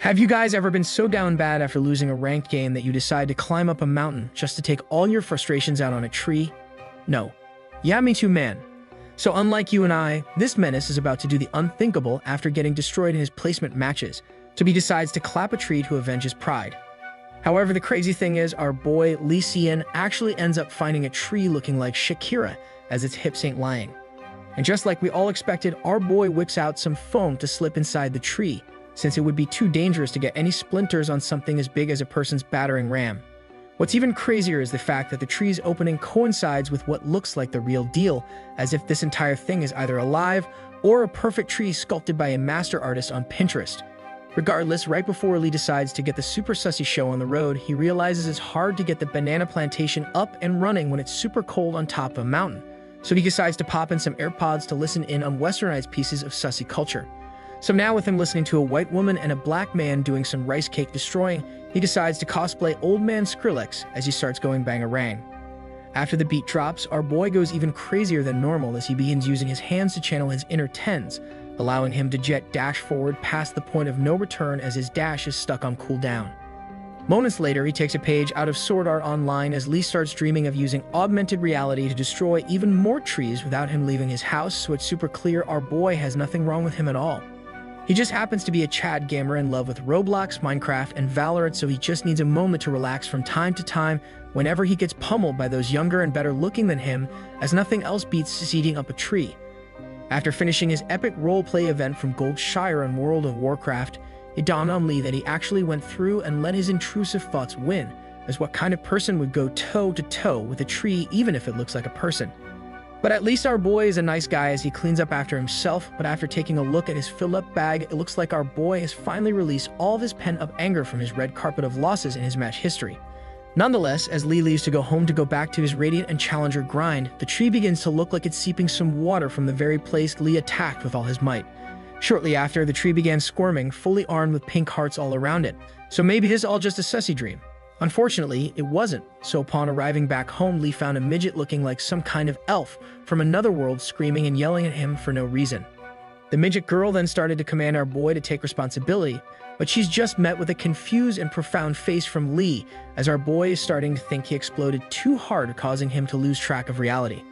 Have you guys ever been so down bad after losing a ranked game that you decide to climb up a mountain just to take all your frustrations out on a tree? No. Yeah, me too, man. So unlike you and I, this menace is about to do the unthinkable after getting destroyed in his placement matches, so he decides to clap a tree to avenge his pride. However, the crazy thing is, our boy Lee Sien actually ends up finding a tree looking like Shakira, as its hips ain't lying. And just like we all expected, our boy whips out some foam to slip inside the tree, since it would be too dangerous to get any splinters on something as big as a person's battering ram. What's even crazier is the fact that the tree's opening coincides with what looks like the real deal, as if this entire thing is either alive or a perfect tree sculpted by a master artist on Pinterest. Regardless, right before Lee decides to get the super sussy show on the road, he realizes it's hard to get the banana plantation up and running when it's super cold on top of a mountain. So he decides to pop in some AirPods to listen in on westernized pieces of sussy culture. So now with him listening to a white woman and a black man doing some rice cake destroying, he decides to cosplay Old Man Skrillex as he starts going bangarang. After the beat drops, our boy goes even crazier than normal as he begins using his hands to channel his inner tens, allowing him to jet dash forward past the point of no return as his dash is stuck on cooldown. Moments later, he takes a page out of Sword Art Online as Lee starts dreaming of using augmented reality to destroy even more trees without him leaving his house, so it's super clear our boy has nothing wrong with him at all. He just happens to be a Chad gamer in love with Roblox, Minecraft, and Valorant, so he just needs a moment to relax from time to time whenever he gets pummeled by those younger and better looking than him, as nothing else beats seating up a tree. After finishing his epic roleplay event from Goldshire in World of Warcraft, it dawned on Lee that he actually went through and let his intrusive thoughts win, as what kind of person would go toe-to-toe with a tree even if it looks like a person? But at least our boy is a nice guy as he cleans up after himself, but after taking a look at his fill-up bag, it looks like our boy has finally released all of his pent-up anger from his red carpet of losses in his match history. Nonetheless, as Lee leaves to go home to go back to his Radiant and Challenger grind, the tree begins to look like it's seeping some water from the very place Lee attacked with all his might. Shortly after, the tree began squirming, fully armed with pink hearts all around it. So maybe this is all just a sussy dream. Unfortunately, it wasn't, so upon arriving back home, Lee found a midget looking like some kind of elf from another world screaming and yelling at him for no reason. The midget girl then started to command our boy to take responsibility, but she's just met with a confused and profound face from Lee, as our boy is starting to think he exploded too hard, causing him to lose track of reality.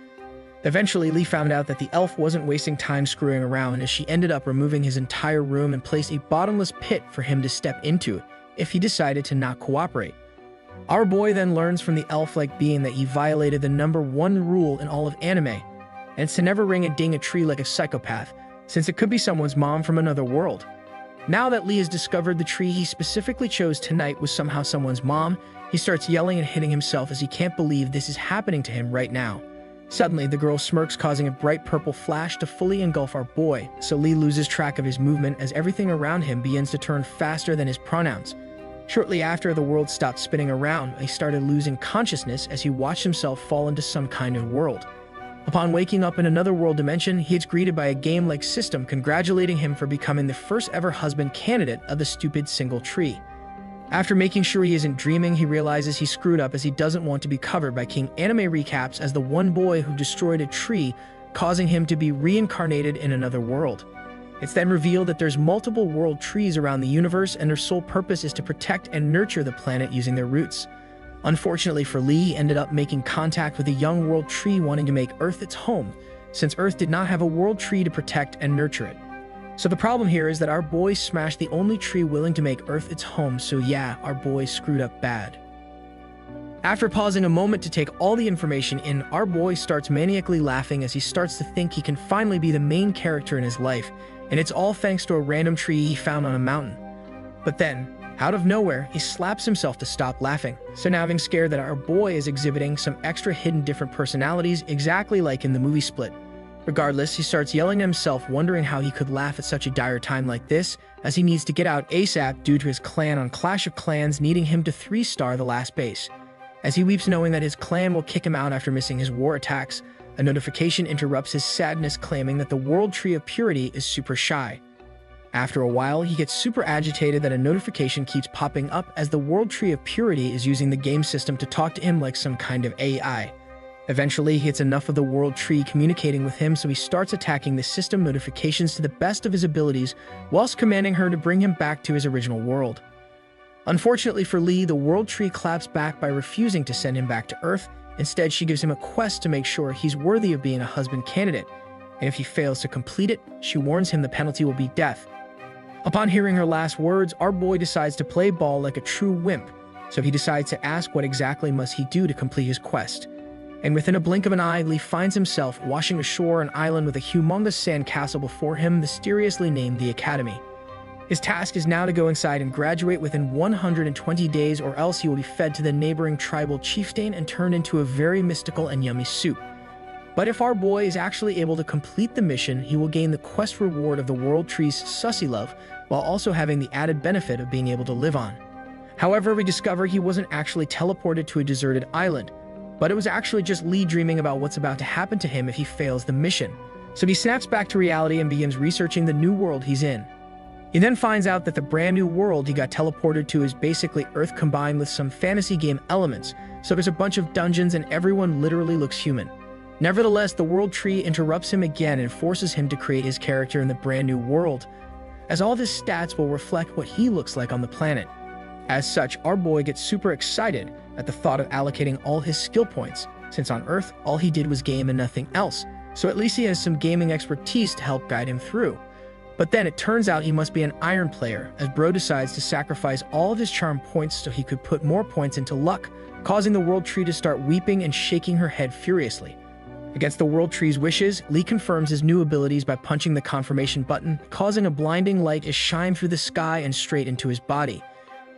Eventually, Lee found out that the elf wasn't wasting time screwing around, as she ended up removing his entire room and placed a bottomless pit for him to step into if he decided to not cooperate. Our boy then learns from the elf-like being that he violated the #1 rule in all of anime, and it's to never ring a ding a tree like a psychopath, since it could be someone's mom from another world. Now that Lee has discovered the tree he specifically chose tonight was somehow someone's mom, he starts yelling and hitting himself as he can't believe this is happening to him right now. Suddenly, the girl smirks, causing a bright purple flash to fully engulf our boy, so Lee loses track of his movement as everything around him begins to turn faster than his pronouns. Shortly after, the world stopped spinning around, he started losing consciousness as he watched himself fall into some kind of world. Upon waking up in another world dimension, he is greeted by a game-like system congratulating him for becoming the first ever husband candidate of the stupid single tree. After making sure he isn't dreaming, he realizes he screwed up as he doesn't want to be covered by King Anime Recaps as the one boy who destroyed a tree, causing him to be reincarnated in another world. It's then revealed that there's multiple world trees around the universe and their sole purpose is to protect and nurture the planet using their roots. Unfortunately for Lee, he ended up making contact with a young world tree wanting to make Earth its home, since Earth did not have a world tree to protect and nurture it. So the problem here is that our boy smashed the only tree willing to make Earth its home, so yeah, our boy screwed up bad. After pausing a moment to take all the information in, our boy starts maniacally laughing as he starts to think he can finally be the main character in his life, and it's all thanks to a random tree he found on a mountain. But then, out of nowhere, he slaps himself to stop laughing. So now being scared that our boy is exhibiting some extra hidden different personalities, exactly like in the movie Split. Regardless, he starts yelling at himself, wondering how he could laugh at such a dire time like this, as he needs to get out ASAP due to his clan on Clash of Clans needing him to 3-star the last base. As he weeps knowing that his clan will kick him out after missing his war attacks, a notification interrupts his sadness claiming that the World Tree of Purity is super shy. After a while, he gets super agitated that a notification keeps popping up as the World Tree of Purity is using the game system to talk to him like some kind of AI. Eventually, he gets enough of the world tree communicating with him, so he starts attacking the system notifications to the best of his abilities, whilst commanding her to bring him back to his original world. Unfortunately for Lee, the world tree claps back by refusing to send him back to Earth. Instead, she gives him a quest to make sure he's worthy of being a husband candidate, and if he fails to complete it, she warns him the penalty will be death. Upon hearing her last words, our boy decides to play ball like a true wimp, so he decides to ask what exactly must he do to complete his quest. And within a blink of an eye, Lee finds himself washing ashore an island with a humongous sand castle before him, mysteriously named the Academy. His task is now to go inside and graduate within 120 days, or else he will be fed to the neighboring tribal chieftain and turned into a very mystical and yummy soup. But if our boy is actually able to complete the mission, he will gain the quest reward of the world tree's sussy love, while also having the added benefit of being able to live on. However, we discover he wasn't actually teleported to a deserted island, but it was actually just Lee dreaming about what's about to happen to him if he fails the mission. So he snaps back to reality and begins researching the new world he's in. He then finds out that the brand new world he got teleported to is basically Earth combined with some fantasy game elements, so there's a bunch of dungeons and everyone literally looks human. Nevertheless, the world tree interrupts him again and forces him to create his character in the brand new world, as all of his stats will reflect what he looks like on the planet. As such, our boy gets super excited at the thought of allocating all his skill points, since on Earth, all he did was game and nothing else, so at least he has some gaming expertise to help guide him through. But then it turns out he must be an iron player, as bro decides to sacrifice all of his charm points so he could put more points into luck, causing the world tree to start weeping and shaking her head furiously. Against the world tree's wishes, Lee confirms his new abilities by punching the confirmation button, causing a blinding light to shine through the sky and straight into his body.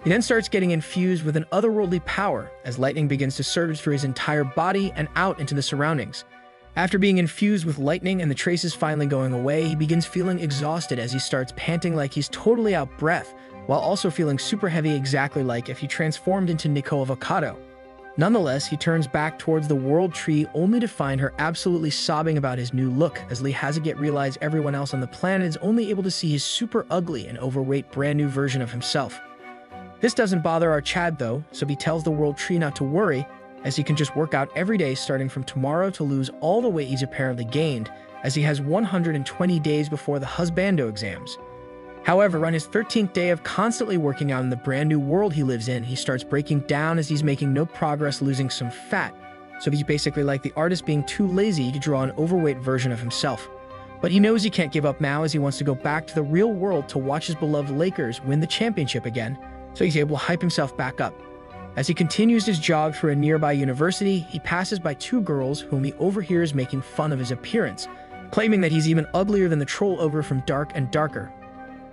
He then starts getting infused with an otherworldly power as lightning begins to surge through his entire body and out into the surroundings. After being infused with lightning and the traces finally going away, he begins feeling exhausted as he starts panting like he's totally out of breath, while also feeling super heavy, exactly like if he transformed into Nico Avocado. Nonetheless, he turns back towards the world tree only to find her absolutely sobbing about his new look, as Lee has to get realized everyone else on the planet is only able to see his super ugly and overweight brand new version of himself. This doesn't bother our Chad though, so he tells the world tree not to worry, as he can just work out every day starting from tomorrow to lose all the weight he's apparently gained, as he has 120 days before the husbando exams. However, on his 13th day of constantly working out in the brand new world he lives in, he starts breaking down as he's making no progress, losing some fat, so he's basically like the artist being too lazy to draw an overweight version of himself. But he knows he can't give up now, as he wants to go back to the real world to watch his beloved Lakers win the championship again, so he's able to hype himself back up. As he continues his jog through a nearby university, he passes by two girls whom he overhears making fun of his appearance, claiming that he's even uglier than the troll ogre from Dark and Darker.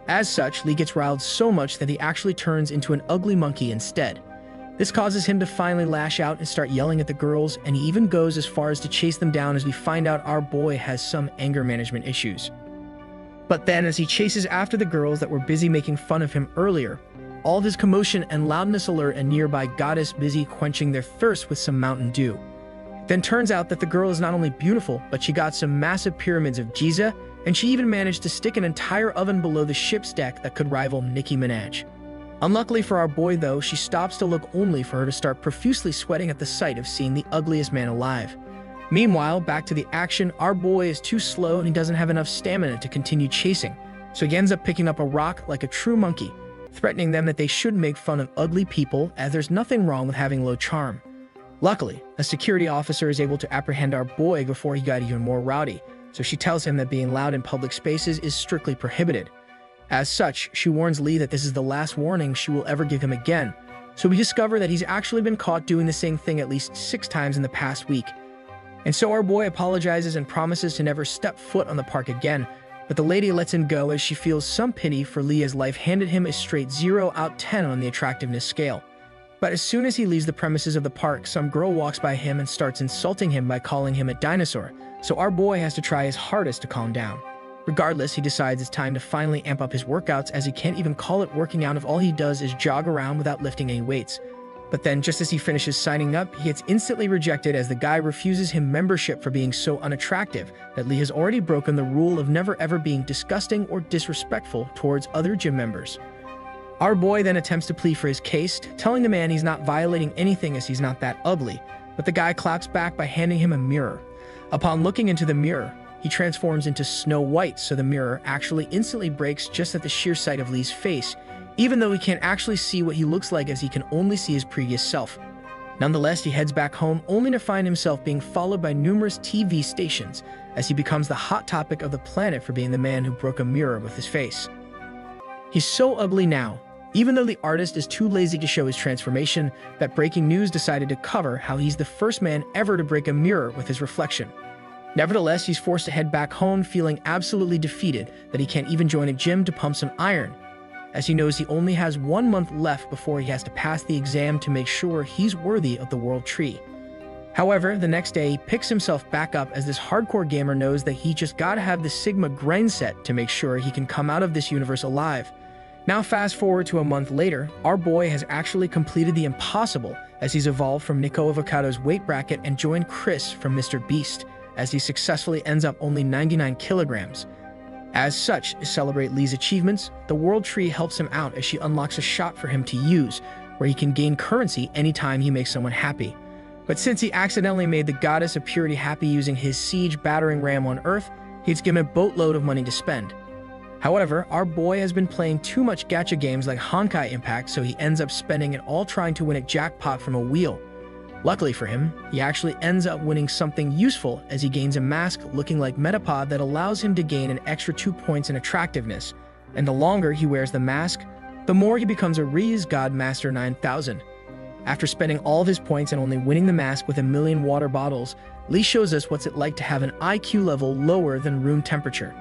As such, Lee gets riled so much that he actually turns into an ugly monkey instead. This causes him to finally lash out and start yelling at the girls, and he even goes as far as to chase them down, as we find out our boy has some anger management issues. But then, as he chases after the girls that were busy making fun of him earlier, all of his commotion and loudness alert a nearby goddess busy quenching their thirst with some Mountain Dew. Then turns out that the girl is not only beautiful, but she got some massive pyramids of Giza, and she even managed to stick an entire oven below the ship's deck that could rival Nicki Minaj. Unluckily for our boy though, she stops to look only for her to start profusely sweating at the sight of seeing the ugliest man alive. Meanwhile, back to the action, our boy is too slow and he doesn't have enough stamina to continue chasing, so he ends up picking up a rock like a true monkey, threatening them that they shouldn't make fun of ugly people, as there's nothing wrong with having low charm. Luckily, a security officer is able to apprehend our boy before he got even more rowdy, so she tells him that being loud in public spaces is strictly prohibited. As such, she warns Lee that this is the last warning she will ever give him again, so we discover that he's actually been caught doing the same thing at least 6 times in the past week. And so our boy apologizes and promises to never step foot on the park again, but the lady lets him go as she feels some pity for Lee, as life handed him a straight 0 out of 10 on the attractiveness scale. But as soon as he leaves the premises of the park, some girl walks by him and starts insulting him by calling him a dinosaur, so our boy has to try his hardest to calm down. Regardless, he decides it's time to finally amp up his workouts, as he can't even call it working out if all he does is jog around without lifting any weights. But then, just as he finishes signing up, he gets instantly rejected as the guy refuses him membership for being so unattractive that Lee has already broken the rule of never ever being disgusting or disrespectful towards other gym members. Our boy then attempts to plead for his case, telling the man he's not violating anything as he's not that ugly, but the guy claps back by handing him a mirror. Upon looking into the mirror, he transforms into Snow White, so the mirror actually instantly breaks just at the sheer sight of Lee's face, even though he can't actually see what he looks like as he can only see his previous self. Nonetheless, he heads back home only to find himself being followed by numerous TV stations as he becomes the hot topic of the planet for being the man who broke a mirror with his face. He's so ugly now, even though the artist is too lazy to show his transformation, that Breaking News decided to cover how he's the first man ever to break a mirror with his reflection. Nevertheless, he's forced to head back home feeling absolutely defeated that he can't even join a gym to pump some iron, as he knows he only has 1 month left before he has to pass the exam to make sure he's worthy of the World Tree. However, the next day he picks himself back up as this hardcore gamer knows that he just gotta have the Sigma grind set to make sure he can come out of this universe alive. Now fast forward to a month later, our boy has actually completed the impossible as he's evolved from Nico Avocado's weight bracket and joined Chris from Mr. Beast, as he successfully ends up only 99 kilograms. As such, to celebrate Lee's achievements, the World Tree helps him out as she unlocks a shop for him to use, where he can gain currency anytime he makes someone happy. But since he accidentally made the Goddess of Purity happy using his siege battering ram on Earth, he's given a boatload of money to spend. However, our boy has been playing too much gacha games like Honkai Impact, so he ends up spending it all trying to win a jackpot from a wheel. Luckily for him, he actually ends up winning something useful as he gains a mask looking like Metapod that allows him to gain an extra 2 points in attractiveness, and the longer he wears the mask, the more he becomes a Riz God Master 9000. After spending all of his points and only winning the mask with 1,000,000 water bottles, Lee shows us what's it like to have an IQ level lower than room temperature.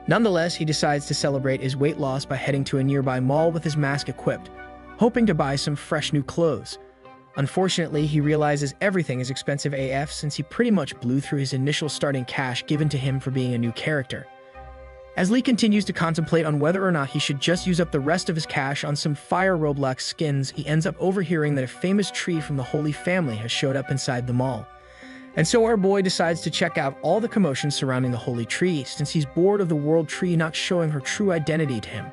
Nonetheless, he decides to celebrate his weight loss by heading to a nearby mall with his mask equipped, hoping to buy some fresh new clothes. Unfortunately, he realizes everything is expensive AF since he pretty much blew through his initial starting cash given to him for being a new character. As Lee continues to contemplate on whether or not he should just use up the rest of his cash on some fire Roblox skins, he ends up overhearing that a famous tree from the Holy Family has showed up inside the mall. And so our boy decides to check out all the commotion surrounding the Holy Tree since he's bored of the World Tree not showing her true identity to him.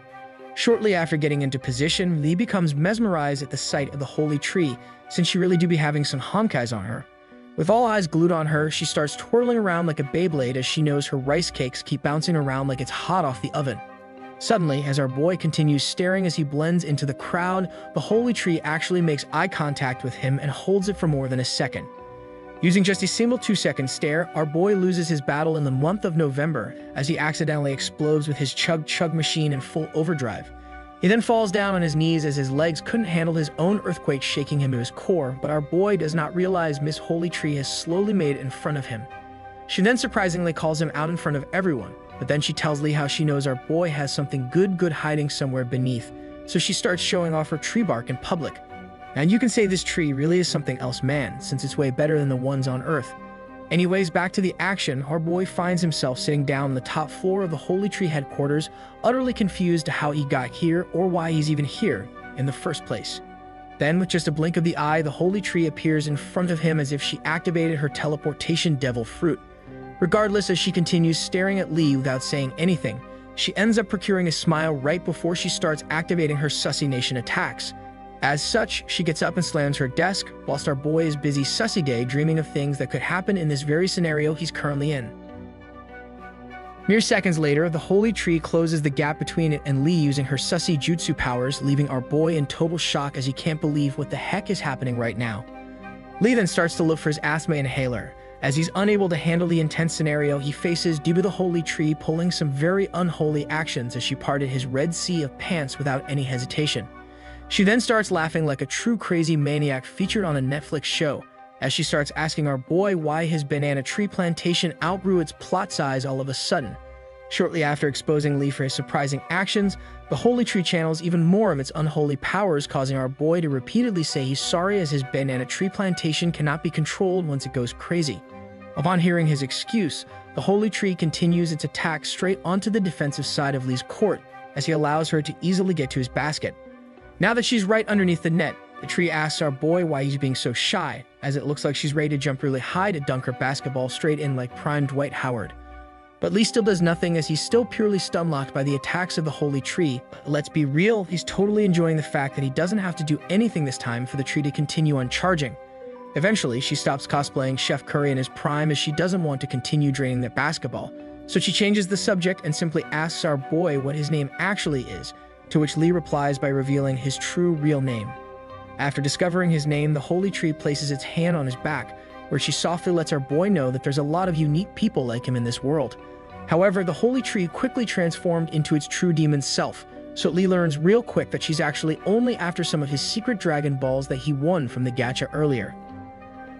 Shortly after getting into position, Lee becomes mesmerized at the sight of the Holy Tree since she really do be having some honkais on her. With all eyes glued on her, she starts twirling around like a Beyblade as she knows her rice cakes keep bouncing around like it's hot off the oven. Suddenly, as our boy continues staring as he blends into the crowd, the Holy Tree actually makes eye contact with him and holds it for more than a second. Using just a single 2-second stare, our boy loses his battle in the month of November as he accidentally explodes with his chug-chug machine in full overdrive. He then falls down on his knees as his legs couldn't handle his own earthquake shaking him to his core, but our boy does not realize Miss Holy Tree has slowly made it in front of him. She then surprisingly calls him out in front of everyone, but then she tells Lee how she knows our boy has something good hiding somewhere beneath, so she starts showing off her tree bark in public. And you can say this tree really is something else, man, since it's way better than the ones on Earth. Anyways, back to the action, our boy finds himself sitting down on the top floor of the Holy Tree headquarters, utterly confused to how he got here or why he's even here in the first place. Then, with just a blink of the eye, the Holy Tree appears in front of him as if she activated her teleportation devil fruit. Regardless, as she continues staring at Lee without saying anything, she ends up procuring a smile right before she starts activating her Sussy Nation attacks. As such, she gets up and slams her desk, whilst our boy is busy sussy day dreaming of things that could happen in this very scenario he's currently in. Mere seconds later, the Holy Tree closes the gap between it and Lee using her sussy jutsu powers, leaving our boy in total shock as he can't believe what the heck is happening right now. Lee then starts to look for his asthma inhaler, as he's unable to handle the intense scenario he faces due to the Holy Tree pulling some very unholy actions as she parted his red sea of pants without any hesitation. She then starts laughing like a true crazy maniac featured on a Netflix show, as she starts asking our boy why his banana tree plantation outgrew its plot size all of a sudden. Shortly after exposing Lee for his surprising actions, the Holy Tree channels even more of its unholy powers, causing our boy to repeatedly say he's sorry as his banana tree plantation cannot be controlled once it goes crazy. Upon hearing his excuse, the Holy Tree continues its attack straight onto the defensive side of Lee's court, as he allows her to easily get to his basket. Now that she's right underneath the net, the tree asks our boy why he's being so shy, as it looks like she's ready to jump really high to dunk her basketball straight in like prime Dwight Howard. But Lee still does nothing as he's still purely stun-locked by the attacks of the Holy Tree. But let's be real, he's totally enjoying the fact that he doesn't have to do anything this time for the tree to continue on charging. Eventually, she stops cosplaying Chef Curry in his prime as she doesn't want to continue draining their basketball, so she changes the subject and simply asks our boy what his name actually is, to which Lee replies by revealing his true real name. After discovering his name, the holy tree places its hand on his back, where she softly lets our boy know that there's a lot of unique people like him in this world. However, the holy tree quickly transformed into its true demon self, so Lee learns real quick that she's actually only after some of his secret Dragon Balls that he won from the gacha earlier.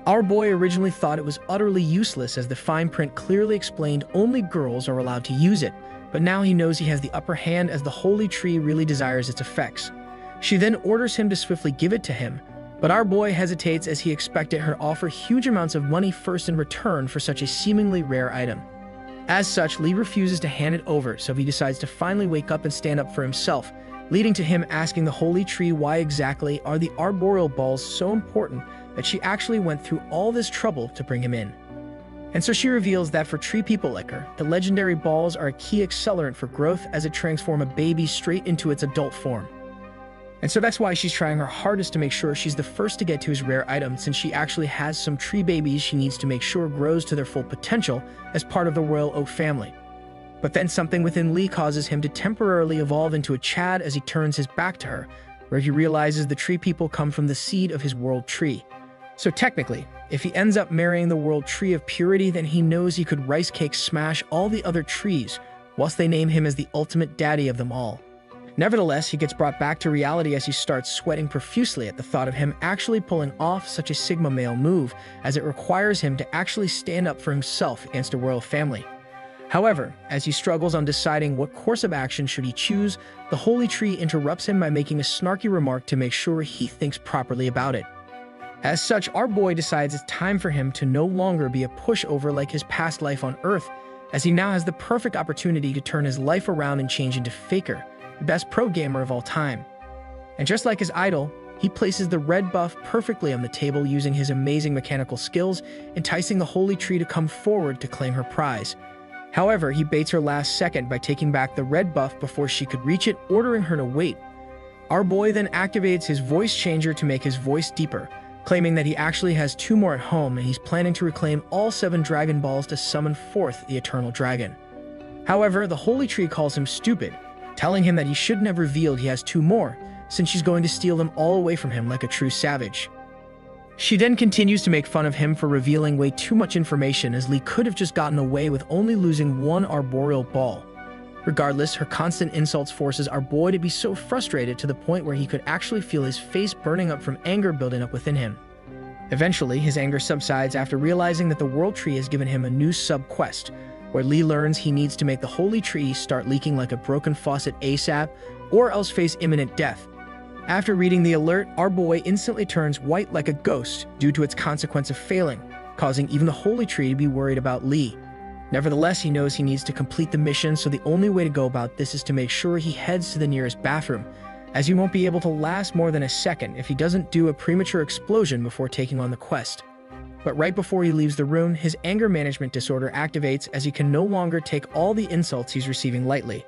Our boy originally thought it was utterly useless as the fine print clearly explained only girls are allowed to use it, but now he knows he has the upper hand as the holy tree really desires its effects. She then orders him to swiftly give it to him, but our boy hesitates as he expected her to offer huge amounts of money first in return for such a seemingly rare item. As such, Lee refuses to hand it over, so he decides to finally wake up and stand up for himself, leading to him asking the holy tree why exactly are the arboreal balls so important that she actually went through all this trouble to bring him in. And so she reveals that for tree people like her, the legendary balls are a key accelerant for growth as it transforms a baby straight into its adult form. And so that's why she's trying her hardest to make sure she's the first to get to his rare item, since she actually has some tree babies she needs to make sure grows to their full potential as part of the Royal Oak family. But then something within Lee causes him to temporarily evolve into a Chad as he turns his back to her, where he realizes the tree people come from the seed of his world tree. So technically, if he ends up marrying the world tree of purity, then he knows he could rice cake smash all the other trees, whilst they name him as the ultimate daddy of them all. Nevertheless, he gets brought back to reality as he starts sweating profusely at the thought of him actually pulling off such a Sigma male move, as it requires him to actually stand up for himself against a royal family. However, as he struggles on deciding what course of action should he choose, the holy tree interrupts him by making a snarky remark to make sure he thinks properly about it. As such, our boy decides it's time for him to no longer be a pushover like his past life on Earth, as he now has the perfect opportunity to turn his life around and change into Faker, the best pro gamer of all time. And just like his idol, he places the red buff perfectly on the table using his amazing mechanical skills, enticing the holy tree to come forward to claim her prize. However, he baits her last second by taking back the red buff before she could reach it, ordering her to wait. Our boy then activates his voice changer to make his voice deeper, claiming that he actually has 2 more at home and he's planning to reclaim all 7 Dragon Balls to summon forth the Eternal Dragon. However, the holy tree calls him stupid, telling him that he shouldn't have revealed he has 2 more, since she's going to steal them all away from him like a true savage. She then continues to make fun of him for revealing way too much information, as Lee could have just gotten away with only losing 1 arboreal ball. Regardless, her constant insults forces our boy to be so frustrated to the point where he could actually feel his face burning up from anger building up within him. Eventually, his anger subsides after realizing that the World Tree has given him a new sub-quest, where Lee learns he needs to make the Holy Tree start leaking like a broken faucet ASAP, or else face imminent death. After reading the alert, our boy instantly turns white like a ghost due to its consequence of failing, causing even the Holy Tree to be worried about Lee. Nevertheless, he knows he needs to complete the mission, so the only way to go about this is to make sure he heads to the nearest bathroom, as he won't be able to last more than a second if he doesn't do a premature explosion before taking on the quest. But right before he leaves the room, his anger management disorder activates as he can no longer take all the insults he's receiving lightly.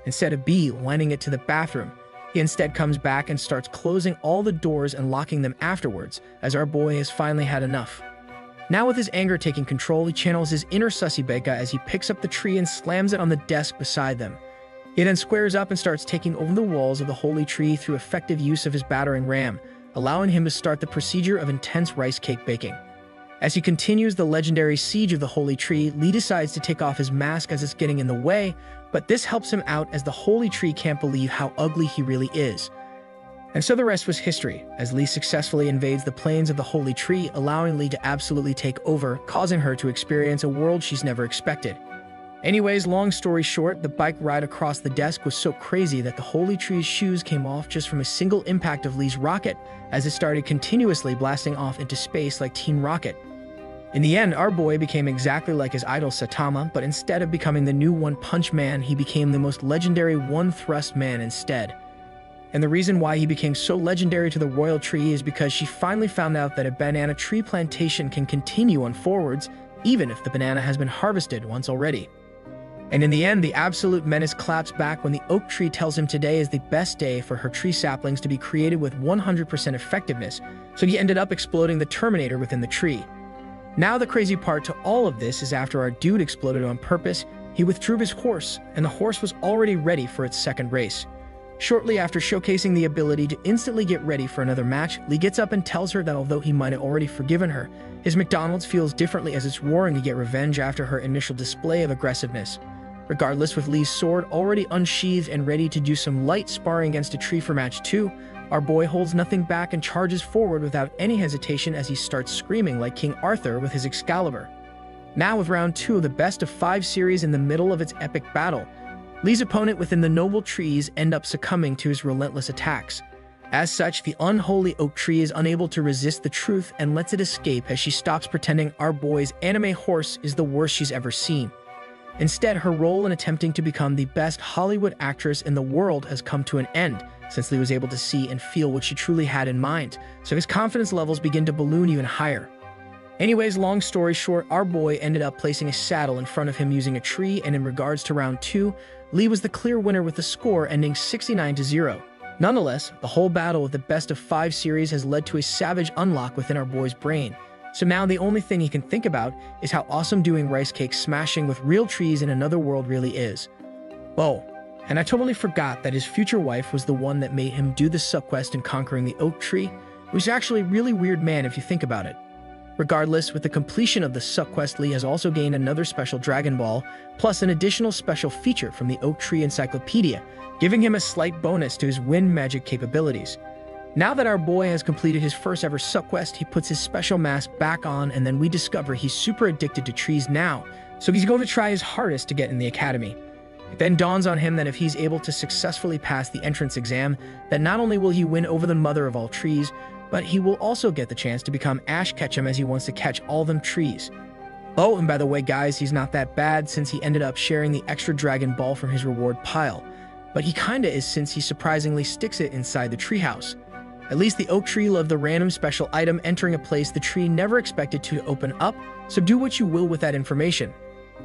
Instead of lining it to the bathroom, he instead comes back and starts closing all the doors and locking them afterwards, as our boy has finally had enough. Now with his anger taking control, he channels his inner Sussy Beka as he picks up the tree and slams it on the desk beside them. He then squares up and starts taking over the walls of the holy tree through effective use of his battering ram, allowing him to start the procedure of intense rice cake baking. As he continues the legendary siege of the holy tree, Lee decides to take off his mask as it's getting in the way, but this helps him out as the holy tree can't believe how ugly he really is. And so the rest was history, as Lee successfully invades the plains of the holy tree, allowing Lee to absolutely take over, causing her to experience a world she's never expected. Anyways, long story short, the bike ride across the desk was so crazy that the holy tree's shoes came off just from a single impact of Lee's rocket, as it started continuously blasting off into space like Teen Rocket. In the end, our boy became exactly like his idol Saitama, but instead of becoming the new One Punch Man, he became the most legendary One Thrust Man instead. And the reason why he became so legendary to the royal tree is because she finally found out that a banana tree plantation can continue on forwards, even if the banana has been harvested once already. And in the end, the absolute menace claps back when the oak tree tells him today is the best day for her tree saplings to be created with 100% effectiveness, so he ended up exploding the Terminator within the tree. Now the crazy part to all of this is after our dude exploded on purpose, he withdrew his horse, and the horse was already ready for its second race. Shortly after showcasing the ability to instantly get ready for another match, Lee gets up and tells her that although he might have already forgiven her, his McDonald's feels differently as it's roaring to get revenge after her initial display of aggressiveness. Regardless, with Lee's sword already unsheathed and ready to do some light sparring against a tree for match 2, our boy holds nothing back and charges forward without any hesitation as he starts screaming like King Arthur with his Excalibur. Now with round 2 of the best of 5 series in the middle of its epic battle, Lee's opponent within the noble trees end up succumbing to his relentless attacks. As such, the unholy oak tree is unable to resist the truth and lets it escape as she stops pretending our boy's anime horse is the worst she's ever seen. Instead, her role in attempting to become the best Hollywood actress in the world has come to an end, since Lee was able to see and feel what she truly had in mind, so his confidence levels begin to balloon even higher. Anyways, long story short, our boy ended up placing a saddle in front of him using a tree, and in regards to round 2, Lee was the clear winner with the score ending 69-0. Nonetheless, the whole battle with the best of 5 series has led to a savage unlock within our boy's brain. So now the only thing he can think about is how awesome doing rice cake smashing with real trees in another world really is. Oh, and I totally forgot that his future wife was the one that made him do the subquest in conquering the oak tree, which is actually a really weird man if you think about it. Regardless, with the completion of the subquest, Lee has also gained another special Dragon Ball, plus an additional special feature from the Oak Tree Encyclopedia, giving him a slight bonus to his wind magic capabilities. Now that our boy has completed his first ever subquest, he puts his special mask back on, and then we discover he's super addicted to trees now, so he's going to try his hardest to get in the academy. It then dawns on him that if he's able to successfully pass the entrance exam, that not only will he win over the mother of all trees, but he will also get the chance to become Ash Ketchum as he wants to catch all them trees. Oh, and by the way guys, he's not that bad since he ended up sharing the extra Dragon Ball from his reward pile, but he kinda is since he surprisingly sticks it inside the treehouse. At least the oak tree loved the random special item entering a place the tree never expected to open up, so do what you will with that information.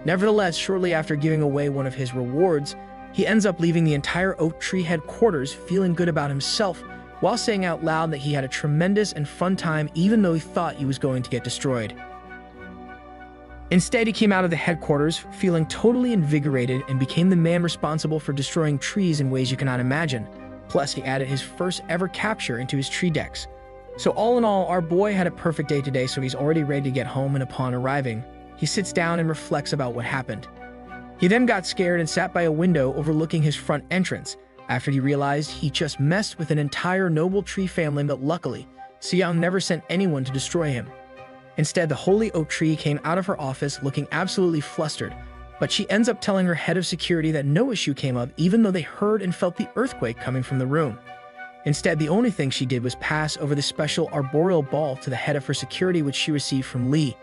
Nevertheless, shortly after giving away one of his rewards, he ends up leaving the entire oak tree headquarters feeling good about himself, while saying out loud that he had a tremendous and fun time even though he thought he was going to get destroyed. Instead, he came out of the headquarters feeling totally invigorated and became the man responsible for destroying trees in ways you cannot imagine. Plus, he added his first ever capture into his tree decks. So all in all, our boy had a perfect day today, so he's already ready to get home, and upon arriving, he sits down and reflects about what happened. He then got scared and sat by a window overlooking his front entrance, after he realized he just messed with an entire noble tree family, but luckily, Xiao never sent anyone to destroy him. Instead, the holy oak tree came out of her office looking absolutely flustered, but she ends up telling her head of security that no issue came up even though they heard and felt the earthquake coming from the room. Instead, the only thing she did was pass over the special arboreal ball to the head of her security, which she received from Lee.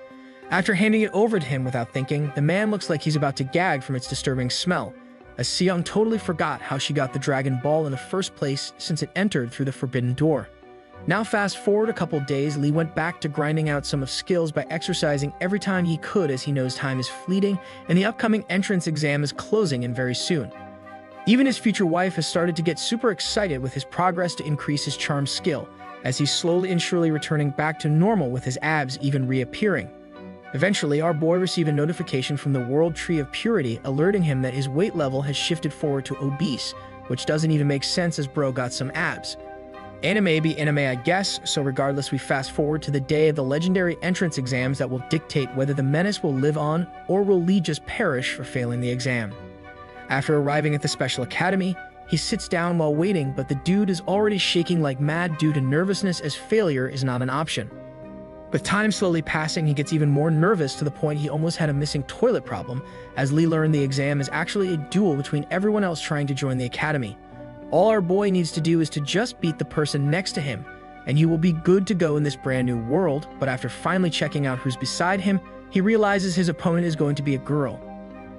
After handing it over to him without thinking, the man looks like he's about to gag from its disturbing smell, as Seong totally forgot how she got the Dragon Ball in the first place since it entered through the forbidden door. Now fast forward a couple days, Lee went back to grinding out some of skills by exercising every time he could, as he knows time is fleeting and the upcoming entrance exam is closing in very soon. Even his future wife has started to get super excited with his progress to increase his charm skill, as he's slowly and surely returning back to normal with his abs even reappearing. Eventually, our boy received a notification from the World Tree of Purity alerting him that his weight level has shifted forward to obese, which doesn't even make sense as bro got some abs. Anime be anime, I guess, so regardless, we fast forward to the day of the legendary entrance exams that will dictate whether the menace will live on or will Lee just perish for failing the exam. After arriving at the special academy, he sits down while waiting, but the dude is already shaking like mad due to nervousness, as failure is not an option. With time slowly passing, he gets even more nervous to the point he almost had a missing toilet problem, as Lee learned the exam is actually a duel between everyone else trying to join the academy. All our boy needs to do is to just beat the person next to him, and he will be good to go in this brand new world. But after finally checking out who's beside him, he realizes his opponent is going to be a girl.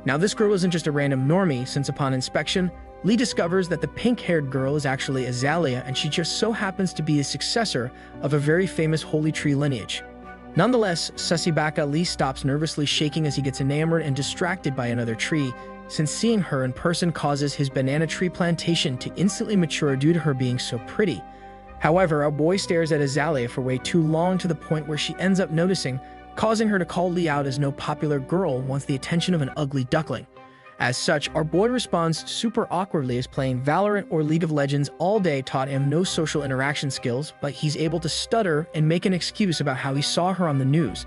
Now this girl isn't just a random normie, since upon inspection, Lee discovers that the pink-haired girl is actually Azalea, and she just so happens to be a successor of a very famous holy tree lineage. Nonetheless, Sussy Baka Lee stops nervously shaking as he gets enamored and distracted by another tree, since seeing her in person causes his banana tree plantation to instantly mature due to her being so pretty. However, our boy stares at Azalea for way too long to the point where she ends up noticing, causing her to call Lee out as no popular girl wants the attention of an ugly duckling. As such, our boy responds super awkwardly as playing Valorant or League of Legends all day taught him no social interaction skills, but he's able to stutter and make an excuse about how he saw her on the news.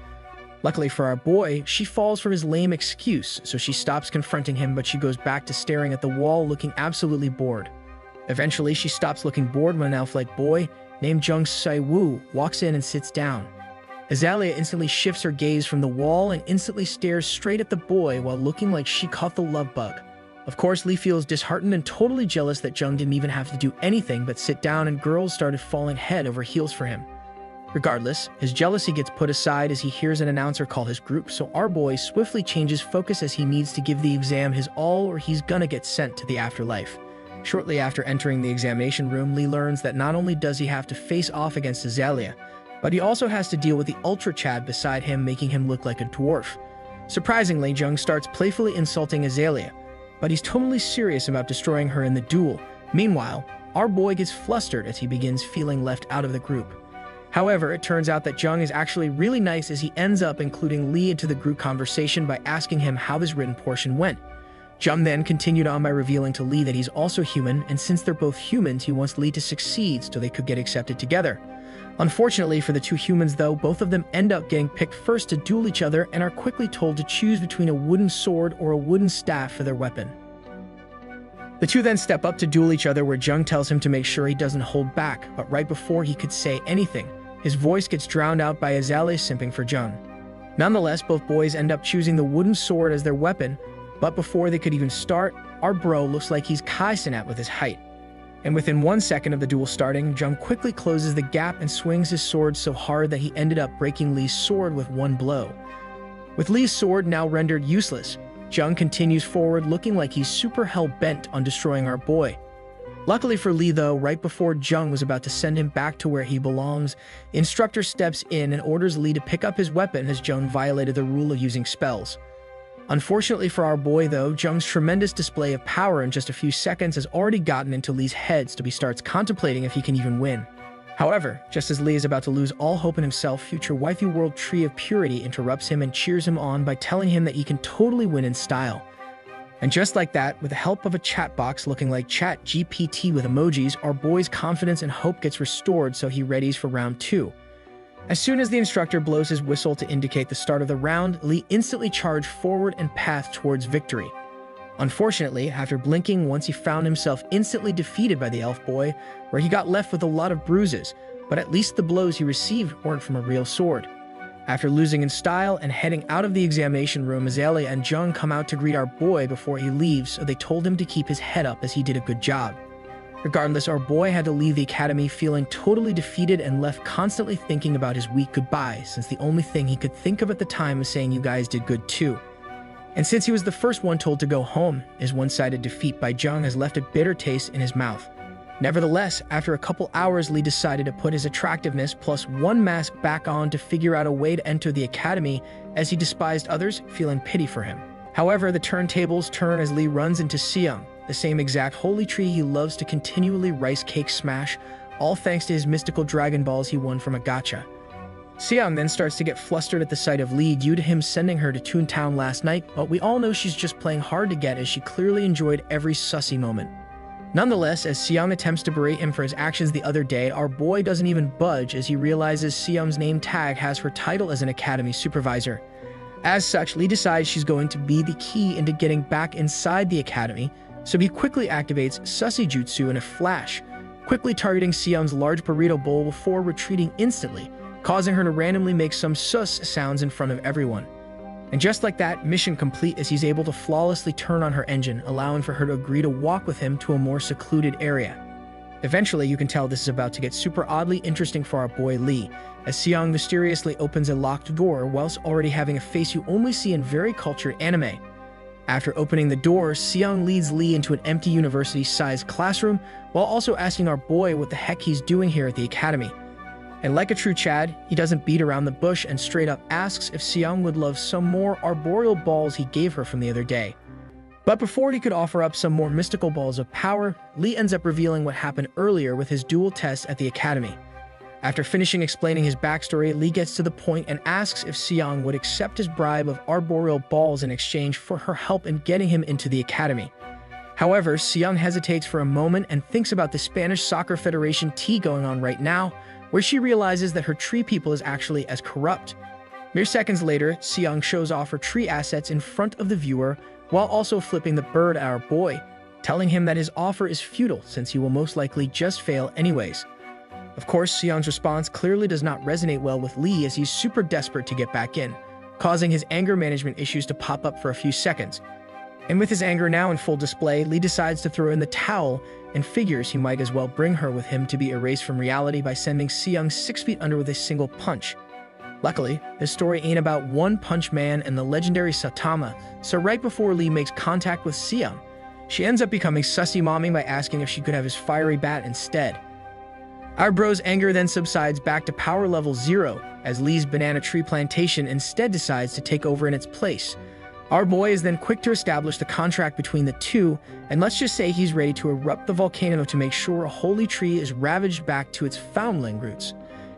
Luckily for our boy, she falls for his lame excuse, so she stops confronting him, but she goes back to staring at the wall looking absolutely bored. Eventually, she stops looking bored when an elf-like boy named Jung Sai-woo walks in and sits down. Azalea instantly shifts her gaze from the wall and instantly stares straight at the boy while looking like she caught the love bug. Of course, Lee feels disheartened and totally jealous that Jung didn't even have to do anything but sit down, and girls started falling head over heels for him. Regardless, his jealousy gets put aside as he hears an announcer call his group, so our boy swiftly changes focus as he needs to give the exam his all or he's gonna get sent to the afterlife. Shortly after entering the examination room, Lee learns that not only does he have to face off against Azalea, but he also has to deal with the Ultra Chad beside him, making him look like a dwarf. Surprisingly, Jung starts playfully insulting Azalea, but he's totally serious about destroying her in the duel. Meanwhile, our boy gets flustered as he begins feeling left out of the group. However, it turns out that Jung is actually really nice as he ends up including Lee into the group conversation by asking him how his written portion went. Jung then continued on by revealing to Lee that he's also human, and since they're both humans, he wants Lee to succeed so they could get accepted together. Unfortunately for the two humans though, both of them end up getting picked first to duel each other and are quickly told to choose between a wooden sword or a wooden staff for their weapon. The two then step up to duel each other, where Jung tells him to make sure he doesn't hold back, but right before he could say anything, his voice gets drowned out by Azalea simping for Jung. Nonetheless, both boys end up choosing the wooden sword as their weapon, but before they could even start, our bro looks like he's Kai-Cenat with his height. And within 1 second of the duel starting, Jung quickly closes the gap and swings his sword so hard that he ended up breaking Lee's sword with one blow. With Lee's sword now rendered useless, Jung continues forward looking like he's super hell-bent on destroying our boy. Luckily for Lee though, right before Jung was about to send him back to where he belongs, the instructor steps in and orders Lee to pick up his weapon as Jung violated the rule of using spells. Unfortunately for our boy though, Jung's tremendous display of power in just a few seconds has already gotten into Lee's head, so he starts contemplating if he can even win. However, just as Lee is about to lose all hope in himself, future wifey world Tree of Purity interrupts him and cheers him on by telling him that he can totally win in style. And just like that, with the help of a chat box looking like Chat GPT with emojis, our boy's confidence and hope gets restored, so he readies for round 2. As soon as the instructor blows his whistle to indicate the start of the round, Lee instantly charged forward and path towards victory. Unfortunately, after blinking once, he found himself instantly defeated by the elf boy, where he got left with a lot of bruises, but at least the blows he received weren't from a real sword. After losing in style and heading out of the examination room, Azalea and Jung come out to greet our boy before he leaves, so they told him to keep his head up as he did a good job. Regardless, our boy had to leave the academy feeling totally defeated and left constantly thinking about his weak goodbye, since the only thing he could think of at the time was saying you guys did good too. And since he was the first one told to go home, his one-sided defeat by Jung has left a bitter taste in his mouth. Nevertheless, after a couple hours, Lee decided to put his attractiveness plus one mask back on to figure out a way to enter the academy, as he despised others, feeling pity for him. However, the turntables turn as Lee runs into Seong, the same exact holy tree he loves to continually rice cake smash, all thanks to his mystical Dragon Balls he won from a gacha. Seong then starts to get flustered at the sight of Lee due to him sending her to Toontown last night, but we all know she's just playing hard to get, as she clearly enjoyed every sussy moment. Nonetheless, as Seong attempts to berate him for his actions the other day, our boy doesn't even budge as he realizes Seong's name tag has her title as an academy supervisor. As such, Lee decides she's going to be the key into getting back inside the academy, so he quickly activates Sussy Jutsu in a flash, quickly targeting Seong's large burrito bowl before retreating instantly, causing her to randomly make some sus sounds in front of everyone. And just like that, mission complete, as he's able to flawlessly turn on her engine, allowing for her to agree to walk with him to a more secluded area. Eventually, you can tell this is about to get super oddly interesting for our boy Lee, as Seong mysteriously opens a locked door whilst already having a face you only see in very cultured anime. After opening the door, Seong leads Lee into an empty university-sized classroom, while also asking our boy what the heck he's doing here at the academy. And like a true Chad, he doesn't beat around the bush and straight up asks if Seong would love some more arboreal balls he gave her from the other day. But before he could offer up some more mystical balls of power, Lee ends up revealing what happened earlier with his dual test at the academy. After finishing explaining his backstory, Lee gets to the point and asks if Seong would accept his bribe of arboreal balls in exchange for her help in getting him into the academy. However, Seong hesitates for a moment and thinks about the Spanish Soccer Federation tea going on right now, where she realizes that her tree people is actually as corrupt. Mere seconds later, Seong shows off her tree assets in front of the viewer, while also flipping the bird at our boy, telling him that his offer is futile since he will most likely just fail anyways. Of course, Seong's response clearly does not resonate well with Lee as he's super desperate to get back in, causing his anger management issues to pop up for a few seconds. And with his anger now in full display, Lee decides to throw in the towel and figures he might as well bring her with him to be erased from reality by sending Seong 6 feet under with a single punch. Luckily, this story ain't about One Punch Man and the legendary Saitama, so right before Lee makes contact with Seong, she ends up becoming sussy momming by asking if she could have his fiery bat instead. Our bro's anger then subsides back to power level 0, as Lee's banana tree plantation instead decides to take over in its place. Our boy is then quick to establish the contract between the two, and let's just say he's ready to erupt the volcano to make sure a holy tree is ravaged back to its foundling roots.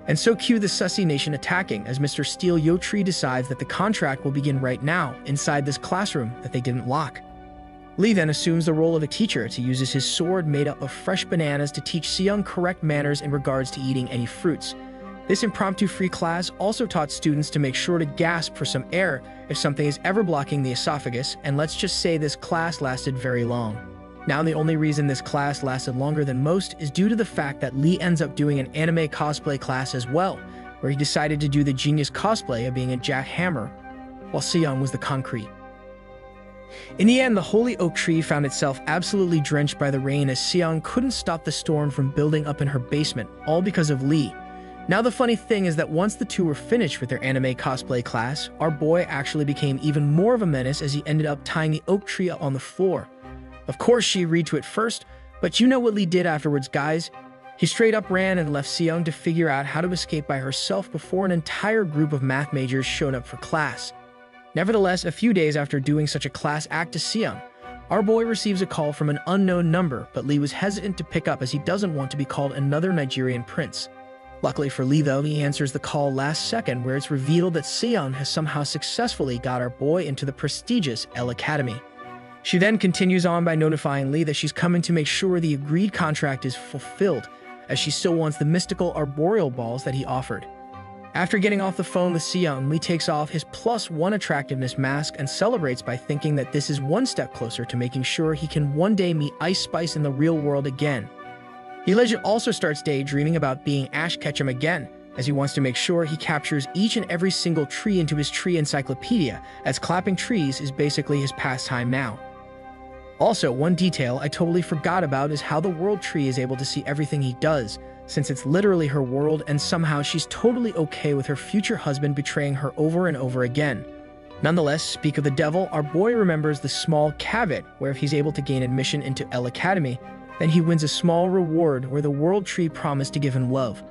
And so cue the Sussy Nation attacking, as Mr. Steel Yo Tree decides that the contract will begin right now, inside this classroom that they didn't lock. Lee then assumes the role of a teacher as he uses his sword made up of fresh bananas to teach Seong correct manners in regards to eating any fruits. This impromptu free class also taught students to make sure to gasp for some air if something is ever blocking the esophagus, and let's just say this class lasted very long. Now, the only reason this class lasted longer than most is due to the fact that Lee ends up doing an anime cosplay class as well, where he decided to do the genius cosplay of being a jackhammer, while Seong was the concrete. In the end, the holy oak tree found itself absolutely drenched by the rain as Seong couldn't stop the storm from building up in her basement, all because of Lee. Now, the funny thing is that once the two were finished with their anime cosplay class, our boy actually became even more of a menace as he ended up tying the oak tree up on the floor. Of course, she agreed to it first, but you know what Lee did afterwards, guys? He straight up ran and left Seong to figure out how to escape by herself before an entire group of math majors showed up for class. Nevertheless, a few days after doing such a class act to Seong, our boy receives a call from an unknown number, but Lee was hesitant to pick up as he doesn't want to be called another Nigerian prince. Luckily for Lee, though, he answers the call last second, where it's revealed that Seong has somehow successfully got our boy into the prestigious L Academy. She then continues on by notifying Lee that she's coming to make sure the agreed contract is fulfilled, as she still wants the mystical arboreal balls that he offered. After getting off the phone with Seong, Lee takes off his +1 attractiveness mask and celebrates by thinking that this is one step closer to making sure he can one day meet Ice Spice in the real world again. He also starts daydreaming about being Ash Ketchum again, as he wants to make sure he captures each and every single tree into his tree encyclopedia, as clapping trees is basically his pastime now. Also, one detail I totally forgot about is how the world tree is able to see everything he does, since it's literally her world, and somehow she's totally okay with her future husband betraying her over and over again. Nonetheless, speak of the devil, our boy remembers the small caveat where if he's able to gain admission into L Academy, then he wins a small reward where the world tree promised to give him love.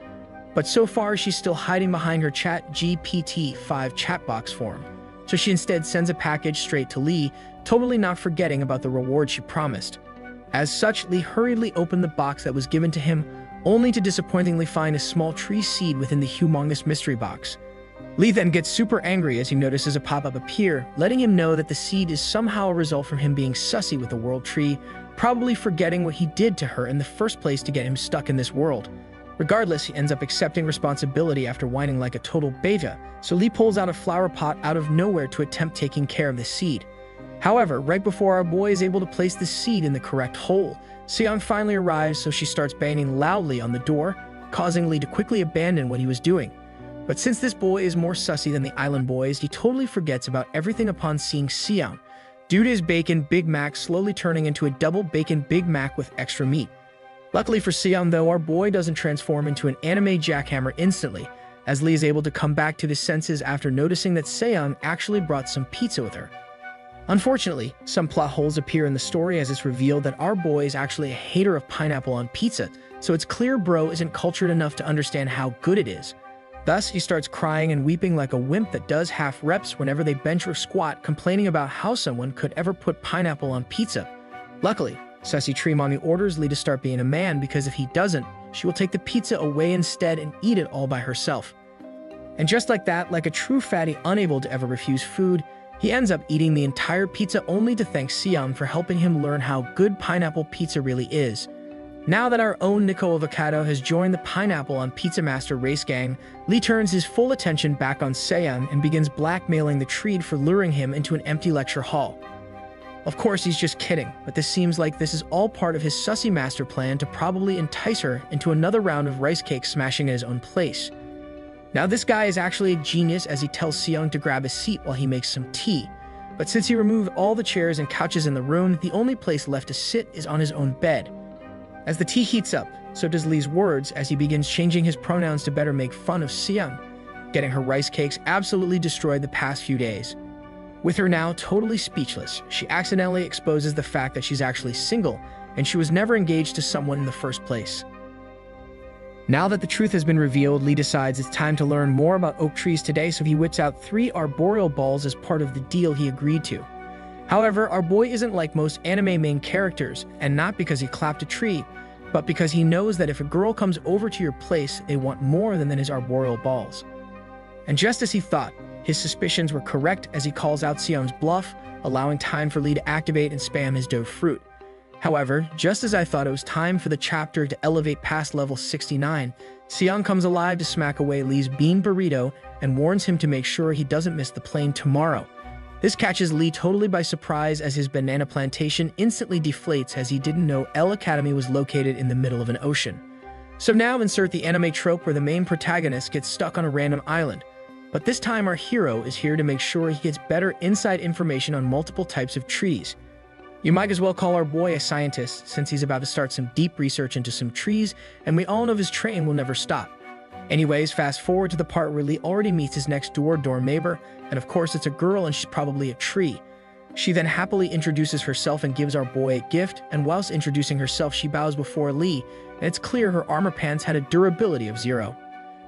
But so far, she's still hiding behind her ChatGPT-5 chatbox form, so she instead sends a package straight to Lee, totally not forgetting about the reward she promised. As such, Lee hurriedly opened the box that was given to him, only to disappointingly find a small tree seed within the humongous mystery box. Lee then gets super angry as he notices a pop-up appear, letting him know that the seed is somehow a result from him being sussy with the world tree, probably forgetting what he did to her in the first place to get him stuck in this world. Regardless, he ends up accepting responsibility after whining like a total beta, so Lee pulls out a flower pot out of nowhere to attempt taking care of the seed. However, right before our boy is able to place the seed in the correct hole, Seong finally arrives, so she starts banging loudly on the door, causing Lee to quickly abandon what he was doing. But since this boy is more sussy than the island boys, he totally forgets about everything upon seeing Seong, due to his bacon Big Mac slowly turning into a double bacon Big Mac with extra meat. Luckily for Seong, though, our boy doesn't transform into an anime jackhammer instantly, as Lee is able to come back to his senses after noticing that Seong actually brought some pizza with her. Unfortunately, some plot holes appear in the story as it's revealed that our boy is actually a hater of pineapple on pizza, so it's clear bro isn't cultured enough to understand how good it is. Thus, he starts crying and weeping like a wimp that does half reps whenever they bench or squat, complaining about how someone could ever put pineapple on pizza. Luckily, Sussy Tremoni orders Lee to start being a man because if he doesn't, she will take the pizza away instead and eat it all by herself. And just like that, like a true fatty unable to ever refuse food, he ends up eating the entire pizza only to thank Seong for helping him learn how good pineapple pizza really is. Now that our own Nico Avocado has joined the Pineapple on Pizza Master race gang, Lee turns his full attention back on Seong and begins blackmailing the Treed for luring him into an empty lecture hall. Of course, he's just kidding, but this seems like this is all part of his sussy master plan to probably entice her into another round of rice cake smashing at his own place. Now this guy is actually a genius as he tells Seong to grab a seat while he makes some tea, but since he removed all the chairs and couches in the room, the only place left to sit is on his own bed. As the tea heats up, so does Lee's words as he begins changing his pronouns to better make fun of Seong, getting her rice cakes absolutely destroyed the past few days. With her now totally speechless, she accidentally exposes the fact that she's actually single and she was never engaged to someone in the first place. Now that the truth has been revealed, Lee decides it's time to learn more about oak trees today, so he whips out 3 arboreal balls as part of the deal he agreed to. However, our boy isn't like most anime main characters, and not because he clapped a tree, but because he knows that if a girl comes over to your place, they want more than his arboreal balls. And just as he thought, his suspicions were correct as he calls out Seong's bluff, allowing time for Lee to activate and spam his dove fruit. However, just as I thought it was time for the chapter to elevate past level 69, Seong comes alive to smack away Lee's bean burrito and warns him to make sure he doesn't miss the plane tomorrow. This catches Lee totally by surprise as his banana plantation instantly deflates as he didn't know L Academy was located in the middle of an ocean. So now insert the anime trope where the main protagonist gets stuck on a random island. But this time our hero is here to make sure he gets better inside information on multiple types of trees. You might as well call our boy a scientist since he's about to start some deep research into some trees, and we all know his train will never stop. Anyways, fast forward to the part where Lee already meets his next door neighbor, and of course it's a girl and she's probably a tree. She then happily introduces herself and gives our boy a gift, and whilst introducing herself she bows before Lee, and it's clear her armor pants had a durability of 0.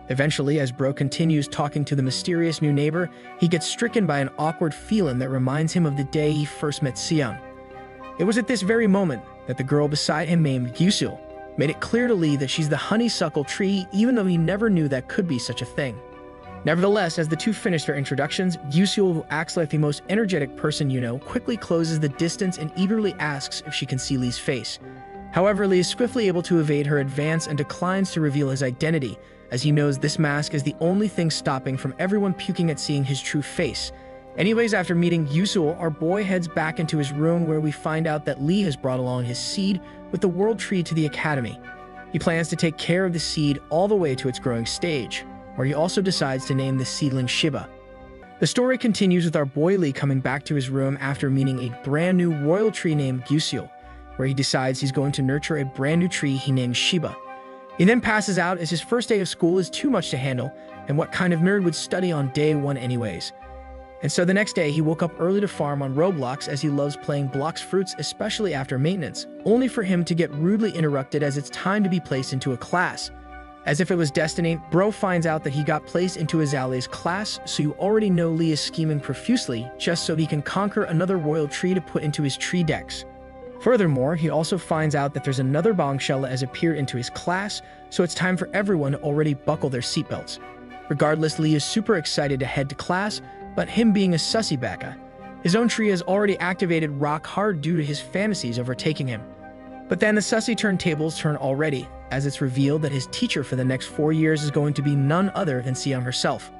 Eventually, as Bro continues talking to the mysterious new neighbor, he gets stricken by an awkward feeling that reminds him of the day he first met Seong. It was at this very moment that the girl beside him named Yusul made it clear to Lee that she's the honeysuckle tree, even though he never knew that could be such a thing. Nevertheless, as the two finish their introductions, Yusul, who acts like the most energetic person you know, quickly closes the distance and eagerly asks if she can see Lee's face. However, Lee is swiftly able to evade her advance and declines to reveal his identity, as he knows this mask is the only thing stopping from everyone puking at seeing his true face. Anyways, after meeting Yusul, our boy heads back into his room where we find out that Lee has brought along his seed with the world tree to the academy. He plans to take care of the seed all the way to its growing stage, where he also decides to name the seedling Shiba. The story continues with our boy Lee coming back to his room after meeting a brand new royal tree named Yusul, where he decides he's going to nurture a brand new tree he named Shiba. He then passes out as his first day of school is too much to handle, and what kind of nerd would study on day 1 anyways? And so the next day, he woke up early to farm on Roblox as he loves playing blocks fruits, especially after maintenance, only for him to get rudely interrupted as it's time to be placed into a class. As if it was destiny, Bro finds out that he got placed into Azale's class, so you already know Lee is scheming profusely just so he can conquer another royal tree to put into his tree decks. Furthermore, he also finds out that there's another bombshell that has appeared into his class, so it's time for everyone to already buckle their seatbelts. Regardless, Lee is super excited to head to class, but him being a sussy baka, his own tree has already activated rock hard due to his fantasies overtaking him. But then the sussy turntables turn already, as it's revealed that his teacher for the next 4 years is going to be none other than Seong herself.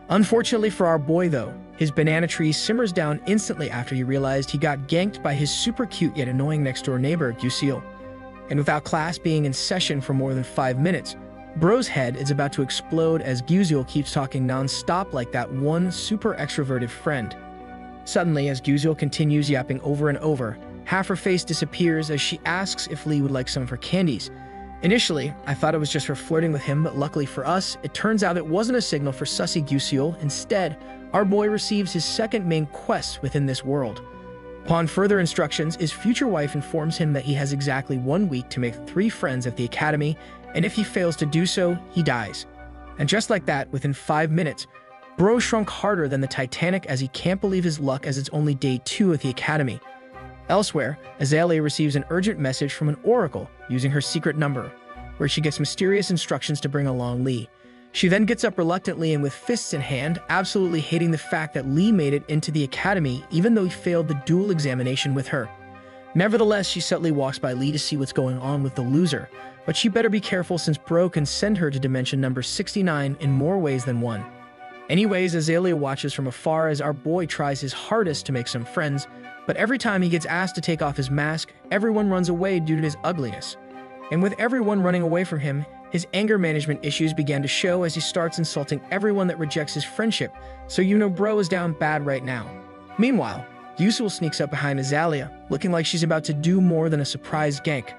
Unfortunately for our boy though, his banana tree simmers down instantly after he realized he got ganked by his super cute yet annoying next door neighbor, Yusil. And without class being in session for more than 5 minutes, Bro's head is about to explode as Gyuzil keeps talking non-stop like that one super extroverted friend. Suddenly, as Gyuzil continues yapping over and over, half her face disappears as she asks if Lee would like some of her candies. Initially, I thought it was just her flirting with him, but luckily for us, it turns out it wasn't a signal for sussy Gyuzil. Instead, our boy receives his second main quest within this world. Upon further instructions, his future wife informs him that he has exactly 1 week to make 3 friends at the academy, and if he fails to do so, he dies. And just like that, within 5 minutes, Bro shrunk harder than the Titanic as he can't believe his luck as it's only day 2 at the academy. Elsewhere, Azalea receives an urgent message from an oracle using her secret number, where she gets mysterious instructions to bring along Lee. She then gets up reluctantly and with fists in hand, absolutely hating the fact that Lee made it into the academy even though he failed the dual examination with her. Nevertheless, she subtly walks by Lee to see what's going on with the loser, but she better be careful since Bro can send her to dimension number 69 in more ways than one. Anyways, Azalea watches from afar as our boy tries his hardest to make some friends, but every time he gets asked to take off his mask, everyone runs away due to his ugliness. And with everyone running away from him, his anger management issues began to show as he starts insulting everyone that rejects his friendship, so you know Bro is down bad right now. Meanwhile, Yusul sneaks up behind Azalea, looking like she's about to do more than a surprise gank.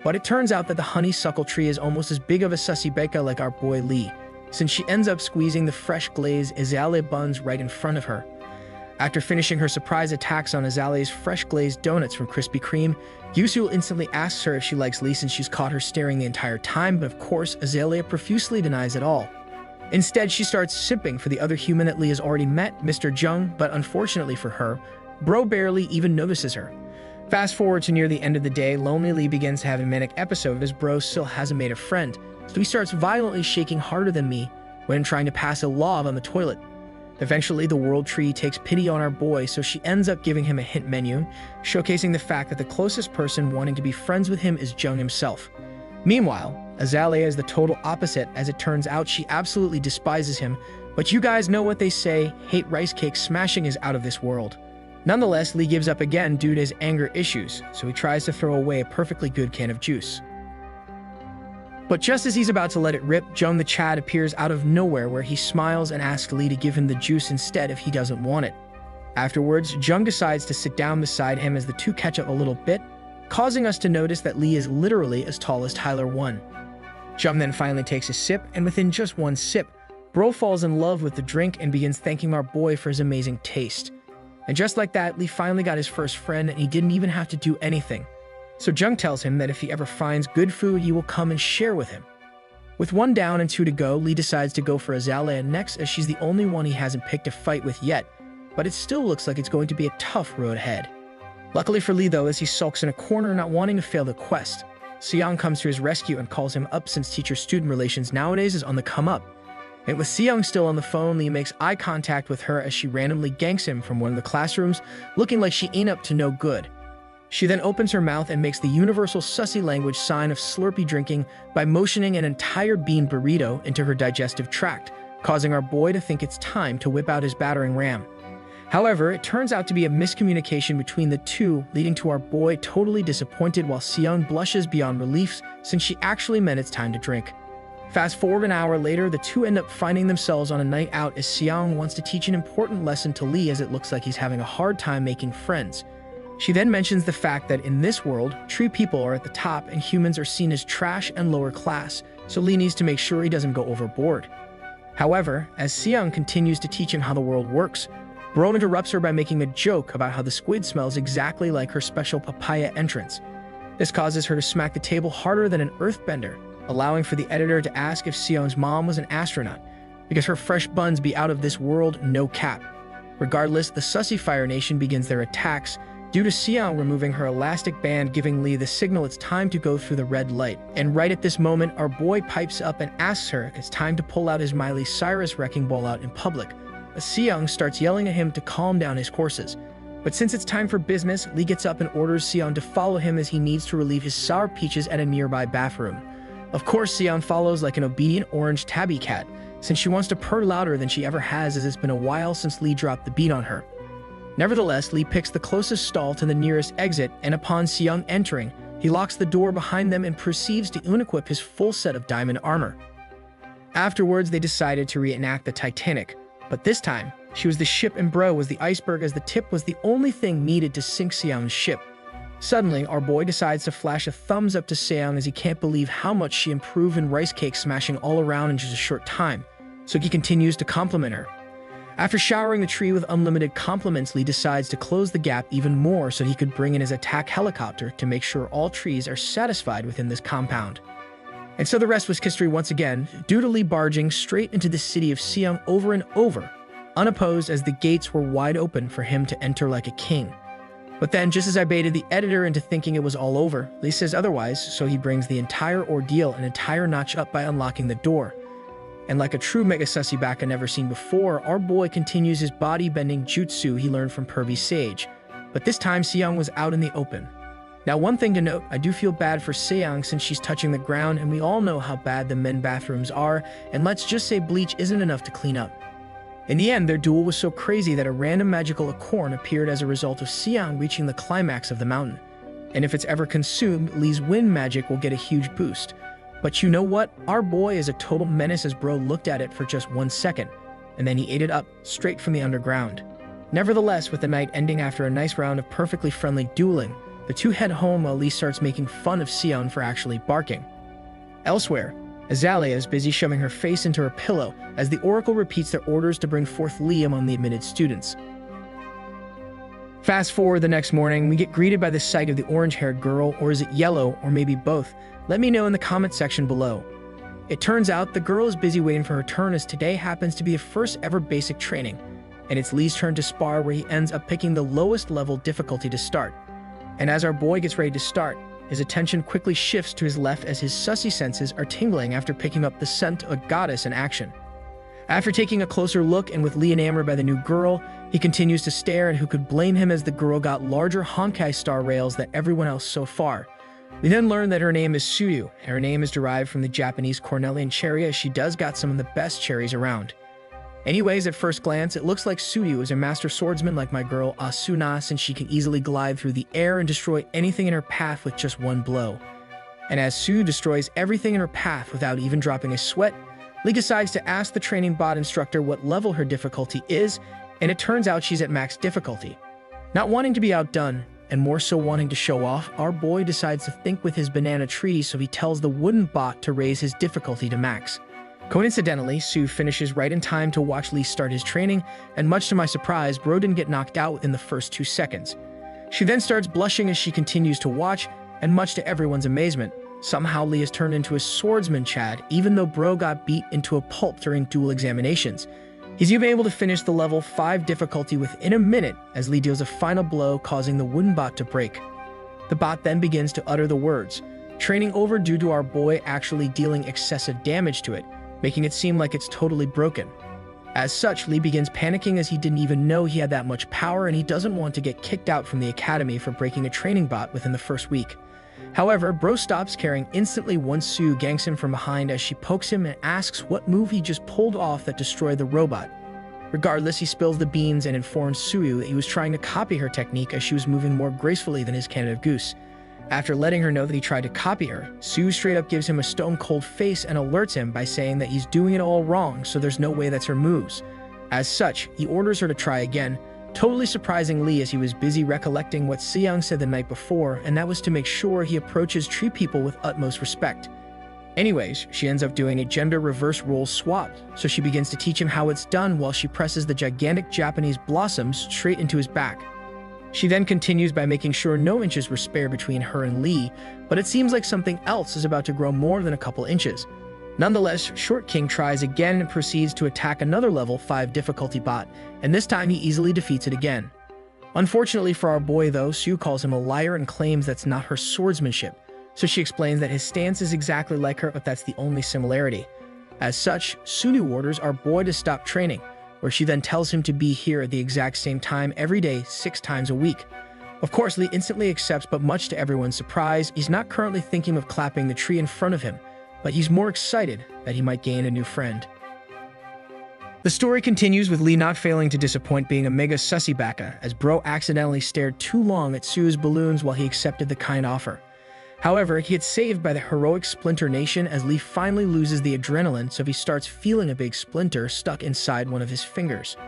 But it turns out that the honeysuckle tree is almost as big of a sussy beka like our boy Lee, since she ends up squeezing the fresh glazed Azalea buns right in front of her. After finishing her surprise attacks on Azalea's fresh glazed donuts from Krispy Kreme, Yusul instantly asks her if she likes Lee since she's caught her staring the entire time, but of course, Azalea profusely denies it all. Instead, she starts simping for the other human that Lee has already met, Mr. Jung, but unfortunately for her, Bro barely even notices her. Fast forward to near the end of the day, Lonely Lee begins to have a manic episode as Bro still hasn't made a friend, so he starts violently shaking harder than me when trying to pass a log on the toilet. Eventually, the World Tree takes pity on our boy, so she ends up giving him a hint menu, showcasing the fact that the closest person wanting to be friends with him is Jung himself. Meanwhile, Azalea is the total opposite, as it turns out she absolutely despises him, but you guys know what they say, hate rice cake smashing is out of this world. Nonetheless, Lee gives up again due to his anger issues, so he tries to throw away a perfectly good can of juice. But just as he's about to let it rip, Jung the Chad appears out of nowhere where he smiles and asks Lee to give him the juice instead if he doesn't want it. Afterwards, Jung decides to sit down beside him as the two catch up a little bit, causing us to notice that Lee is literally as tall as Tyler 1. Jung then finally takes a sip, and within just one sip, Bro falls in love with the drink and begins thanking our boy for his amazing taste. And just like that, Lee finally got his first friend and he didn't even have to do anything. So Jung tells him that if he ever finds good food, he will come and share with him. With 1 down and 2 to go, Lee decides to go for Azalea next as she's the only one he hasn't picked a fight with yet, but it still looks like it's going to be a tough road ahead. Luckily for Lee though, as he sulks in a corner not wanting to fail the quest, Seong comes to his rescue and calls him up since teacher-student relations nowadays is on the come up. And with Seong still on the phone, Lee makes eye contact with her as she randomly ganks him from one of the classrooms, looking like she ain't up to no good. She then opens her mouth and makes the universal sussy language sign of slurpy drinking by motioning an entire bean burrito into her digestive tract, causing our boy to think it's time to whip out his battering ram. However, it turns out to be a miscommunication between the two, leading to our boy totally disappointed while Seong blushes beyond relief since she actually meant it's time to drink. Fast forward an hour later, the two end up finding themselves on a night out as Seong wants to teach an important lesson to Lee as it looks like he's having a hard time making friends. She then mentions the fact that in this world, tree people are at the top and humans are seen as trash and lower class, so Lee needs to make sure he doesn't go overboard. However, as Seong continues to teach him how the world works, Bro interrupts her by making a joke about how the squid smells exactly like her special papaya entrance. This causes her to smack the table harder than an earthbender, allowing for the editor to ask if Seong's mom was an astronaut, because her fresh buns be out of this world, no cap. Regardless, the Sussy Fire Nation begins their attacks, due to Seong removing her elastic band giving Lee the signal it's time to go through the red light. And right at this moment, our boy pipes up and asks her if it's time to pull out his Miley Cyrus wrecking ball out in public. But Seong starts yelling at him to calm down his horses. But since it's time for business, Lee gets up and orders Seong to follow him as he needs to relieve his sour peaches at a nearby bathroom. Of course, Seong follows like an obedient orange tabby cat, since she wants to purr louder than she ever has as it's been a while since Lee dropped the beat on her. Nevertheless, Lee picks the closest stall to the nearest exit, and upon Seong entering, he locks the door behind them and proceeds to unequip his full set of diamond armor. Afterwards, they decided to reenact the Titanic, but this time, she was the ship and Bro was the iceberg as the tip was the only thing needed to sink Seong's ship. Suddenly, our boy decides to flash a thumbs up to Seong as he can't believe how much she improved in rice cake smashing all around in just a short time, so he continues to compliment her. After showering the tree with unlimited compliments, Lee decides to close the gap even more so he could bring in his attack helicopter to make sure all trees are satisfied within this compound. And so the rest was history once again, due to Lee barging straight into the city of Seong over and over, unopposed as the gates were wide open for him to enter like a king. But then, just as I baited the editor into thinking it was all over, Lee says otherwise, so he brings the entire ordeal an entire notch up by unlocking the door. And like a true Mega Sussy Baka never seen before, our boy continues his body-bending jutsu he learned from Pervy Sage. But this time, Seong was out in the open. Now, one thing to note, I do feel bad for Seong since she's touching the ground, and we all know how bad the men bathrooms are, and let's just say bleach isn't enough to clean up. In the end, their duel was so crazy that a random magical acorn appeared as a result of Seong reaching the climax of the mountain. And if it's ever consumed, Lee's wind magic will get a huge boost. But you know what? Our boy is a total menace as bro looked at it for just 1 second, and then he ate it up, straight from the underground. Nevertheless, with the night ending after a nice round of perfectly friendly dueling, the two head home while Lee starts making fun of Seong for actually barking. Elsewhere, Azalea is busy shoving her face into her pillow as the Oracle repeats their orders to bring forth Lee among the admitted students. Fast forward the next morning, we get greeted by the sight of the orange-haired girl, or is it yellow, or maybe both? Let me know in the comment section below. It turns out the girl is busy waiting for her turn as today happens to be the first ever basic training, and it's Lee's turn to spar where he ends up picking the lowest level difficulty to start. And as our boy gets ready to start, his attention quickly shifts to his left as his sussy senses are tingling after picking up the scent of a goddess in action. After taking a closer look and with Lee enamored by the new girl, he continues to stare, and who could blame him as the girl got larger Honkai star rails than everyone else so far. We then learn that her name is Suyu, and her name is derived from the Japanese Cornelian cherry, as she does got some of the best cherries around. Anyways, at first glance, it looks like Suyu is a master swordsman like my girl Asuna, since she can easily glide through the air and destroy anything in her path with just one blow. And as Suyu destroys everything in her path without even dropping a sweat, Lee decides to ask the training bot instructor what level her difficulty is, and it turns out she's at max difficulty. Not wanting to be outdone, and more so wanting to show off, our boy decides to think with his banana tree, so he tells the wooden bot to raise his difficulty to max. Coincidentally, Sue finishes right in time to watch Lee start his training, and much to my surprise, bro didn't get knocked out within the first 2 seconds. She then starts blushing as she continues to watch, and much to everyone's amazement, somehow Lee has turned into a swordsman Chad, even though bro got beat into a pulp during dual examinations. He's even able to finish the level 5 difficulty within a minute as Lee deals a final blow, causing the wooden bot to break. The bot then begins to utter the words, training over due to our boy actually dealing excessive damage to it, making it seem like it's totally broken. As such, Lee begins panicking as he didn't even know he had that much power, and he doesn't want to get kicked out from the academy for breaking a training bot within the first week. However, bro stops caring instantly once Sue ganks him from behind as she pokes him and asks what move he just pulled off that destroyed the robot. Regardless, he spills the beans and informs Suyu that he was trying to copy her technique as she was moving more gracefully than his Canada Goose. After letting her know that he tried to copy her, Sue straight up gives him a stone-cold face and alerts him by saying that he's doing it all wrong, so there's no way that's her moves. As such, he orders her to try again, totally surprising Lee as he was busy recollecting what Seong said the night before, and that was to make sure he approaches tree people with utmost respect. Anyways, she ends up doing a gender reverse role swap, so she begins to teach him how it's done while she presses the gigantic Japanese blossoms straight into his back. She then continues by making sure no inches were spared between her and Lee, but it seems like something else is about to grow more than a couple inches. Nonetheless, Short King tries again and proceeds to attack another level 5 difficulty bot, and this time he easily defeats it again. Unfortunately for our boy though, Sue calls him a liar and claims that's not her swordsmanship, so she explains that his stance is exactly like her, but that's the only similarity. As such, Sunu orders our boy to stop training, where she then tells him to be here at the exact same time every day, 6 times a week. Of course, Lee instantly accepts, but much to everyone's surprise, he's not currently thinking of clapping the tree in front of him, but he's more excited that he might gain a new friend. The story continues with Lee not failing to disappoint, being a mega sussy baka, as bro accidentally stared too long at Sue's balloons while he accepted the kind offer. However, he gets saved by the heroic Splinter Nation as Lee finally loses the adrenaline, so he starts feeling a big splinter stuck inside one of his fingers.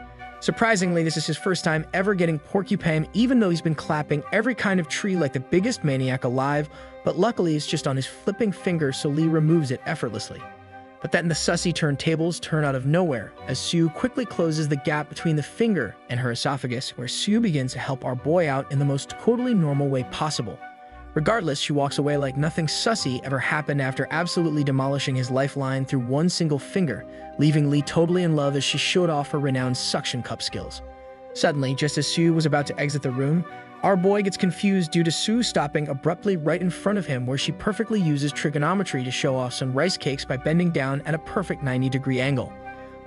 Surprisingly, this is his first time ever getting porcupine, even though he's been clapping every kind of tree like the biggest maniac alive, but luckily it's just on his flipping finger, so Lee removes it effortlessly. But then the sussy turntables turn out of nowhere, as Sue quickly closes the gap between the finger and her esophagus, where Sue begins to help our boy out in the most totally normal way possible. Regardless, she walks away like nothing sussy ever happened after absolutely demolishing his lifeline through one single finger, leaving Lee totally in love as she showed off her renowned suction cup skills. Suddenly, just as Sue was about to exit the room, our boy gets confused due to Sue stopping abruptly right in front of him, where she perfectly uses trigonometry to show off some rice cakes by bending down at a perfect 90-degree angle.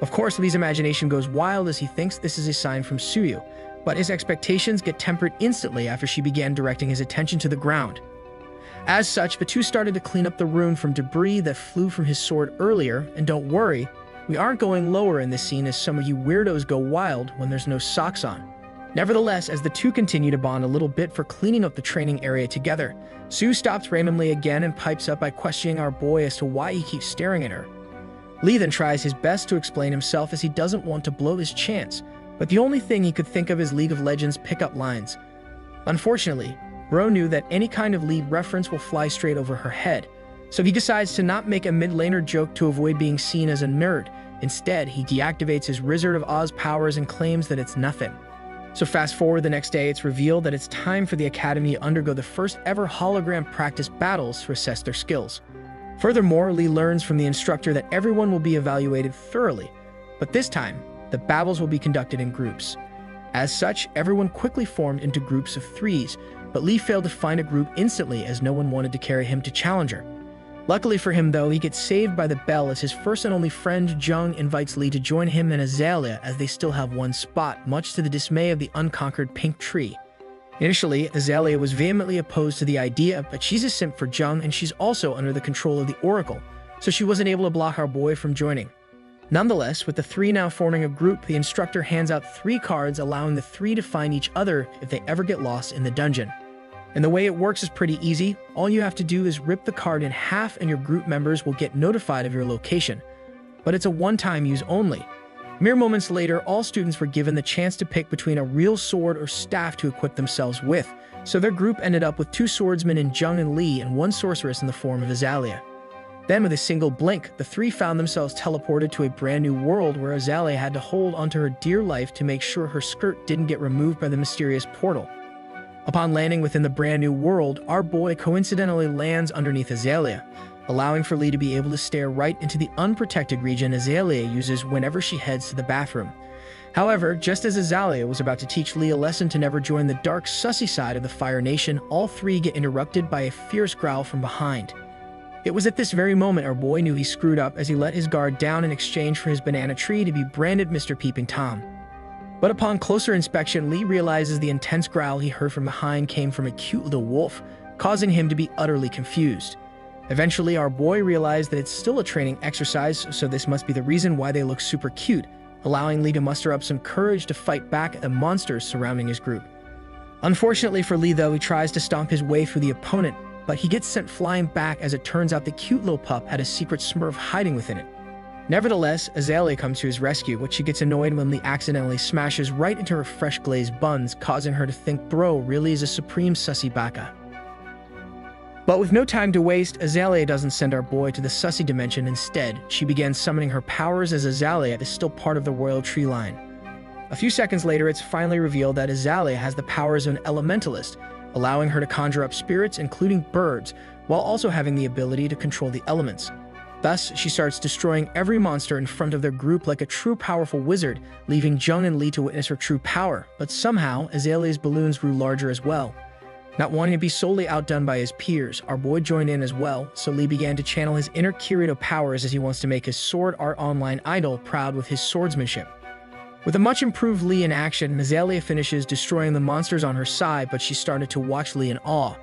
Of course, Lee's imagination goes wild as he thinks this is a sign from Suyu, but his expectations get tempered instantly after she began directing his attention to the ground. As such, the two started to clean up the room from debris that flew from his sword earlier, and don't worry, we aren't going lower in this scene as some of you weirdos go wild when there's no socks on. Nevertheless, as the two continue to bond a little bit for cleaning up the training area together, Sue stops randomly again and pipes up by questioning our boy as to why he keeps staring at her. Lee then tries his best to explain himself as he doesn't want to blow his chance, but the only thing he could think of is League of Legends pickup lines. Unfortunately, Bro knew that any kind of lead reference will fly straight over her head, so he decides to not make a mid-laner joke to avoid being seen as a nerd. Instead, he deactivates his Wizard of Oz powers and claims that it's nothing. So fast forward the next day, it's revealed that it's time for the Academy to undergo the first ever hologram practice battles to assess their skills. Furthermore, Lee learns from the instructor that everyone will be evaluated thoroughly, but this time, the battles will be conducted in groups. As such, everyone quickly formed into groups of threes, but Lee failed to find a group instantly as no one wanted to carry him to Challenger. Luckily for him though, he gets saved by the bell as his first and only friend Jung invites Lee to join him and Azalea as they still have one spot, much to the dismay of the unconquered pink tree. Initially, Azalea was vehemently opposed to the idea, but she's a simp for Jung and she's also under the control of the Oracle, so she wasn't able to block our boy from joining. Nonetheless, with the three now forming a group, the instructor hands out 3 cards allowing the 3 to find each other if they ever get lost in the dungeon. And the way it works is pretty easy. All you have to do is rip the card in half and your group members will get notified of your location. But it's a one-time use only. Mere moments later, all students were given the chance to pick between a real sword or staff to equip themselves with, so their group ended up with 2 swordsmen in Jung and Lee and 1 sorceress in the form of Azalea. Then with a single blink, the 3 found themselves teleported to a brand new world where Azalea had to hold onto her dear life to make sure her skirt didn't get removed by the mysterious portal. Upon landing within the brand new world, our boy coincidentally lands underneath Azalea, allowing for Lee to be able to stare right into the unprotected region Azalea uses whenever she heads to the bathroom. However, just as Azalea was about to teach Lee a lesson to never join the dark, sussy side of the Fire Nation, all 3 get interrupted by a fierce growl from behind. It was at this very moment our boy knew he screwed up as he let his guard down in exchange for his banana tree to be branded Mr. Peeping Tom. But upon closer inspection, Lee realizes the intense growl he heard from behind came from a cute little wolf, causing him to be utterly confused. Eventually, our boy realized that it's still a training exercise, so this must be the reason why they look super cute, allowing Lee to muster up some courage to fight back at the monsters surrounding his group. Unfortunately for Lee though, he tries to stomp his way through the opponent, but he gets sent flying back as it turns out the cute little pup had a secret Smurf hiding within it. Nevertheless, Azalea comes to his rescue, but she gets annoyed when Lee accidentally smashes right into her fresh glazed buns, causing her to think bro really is a supreme sussy baka. But with no time to waste, Azalea doesn't send our boy to the sussy dimension. Instead, she begins summoning her powers as Azalea is still part of the royal tree line. A few seconds later, it's finally revealed that Azalea has the powers of an elementalist, allowing her to conjure up spirits, including birds, while also having the ability to control the elements. Thus, she starts destroying every monster in front of their group like a true powerful wizard, leaving Jung and Lee to witness her true power, but somehow, Azalea's balloons grew larger as well. Not wanting to be solely outdone by his peers, our boy joined in as well, so Lee began to channel his inner Kirito powers as he wants to make his sword art online idol proud with his swordsmanship. With a much improved Lee in action, Azalea finishes destroying the monsters on her side, but she started to watch Lee in awe,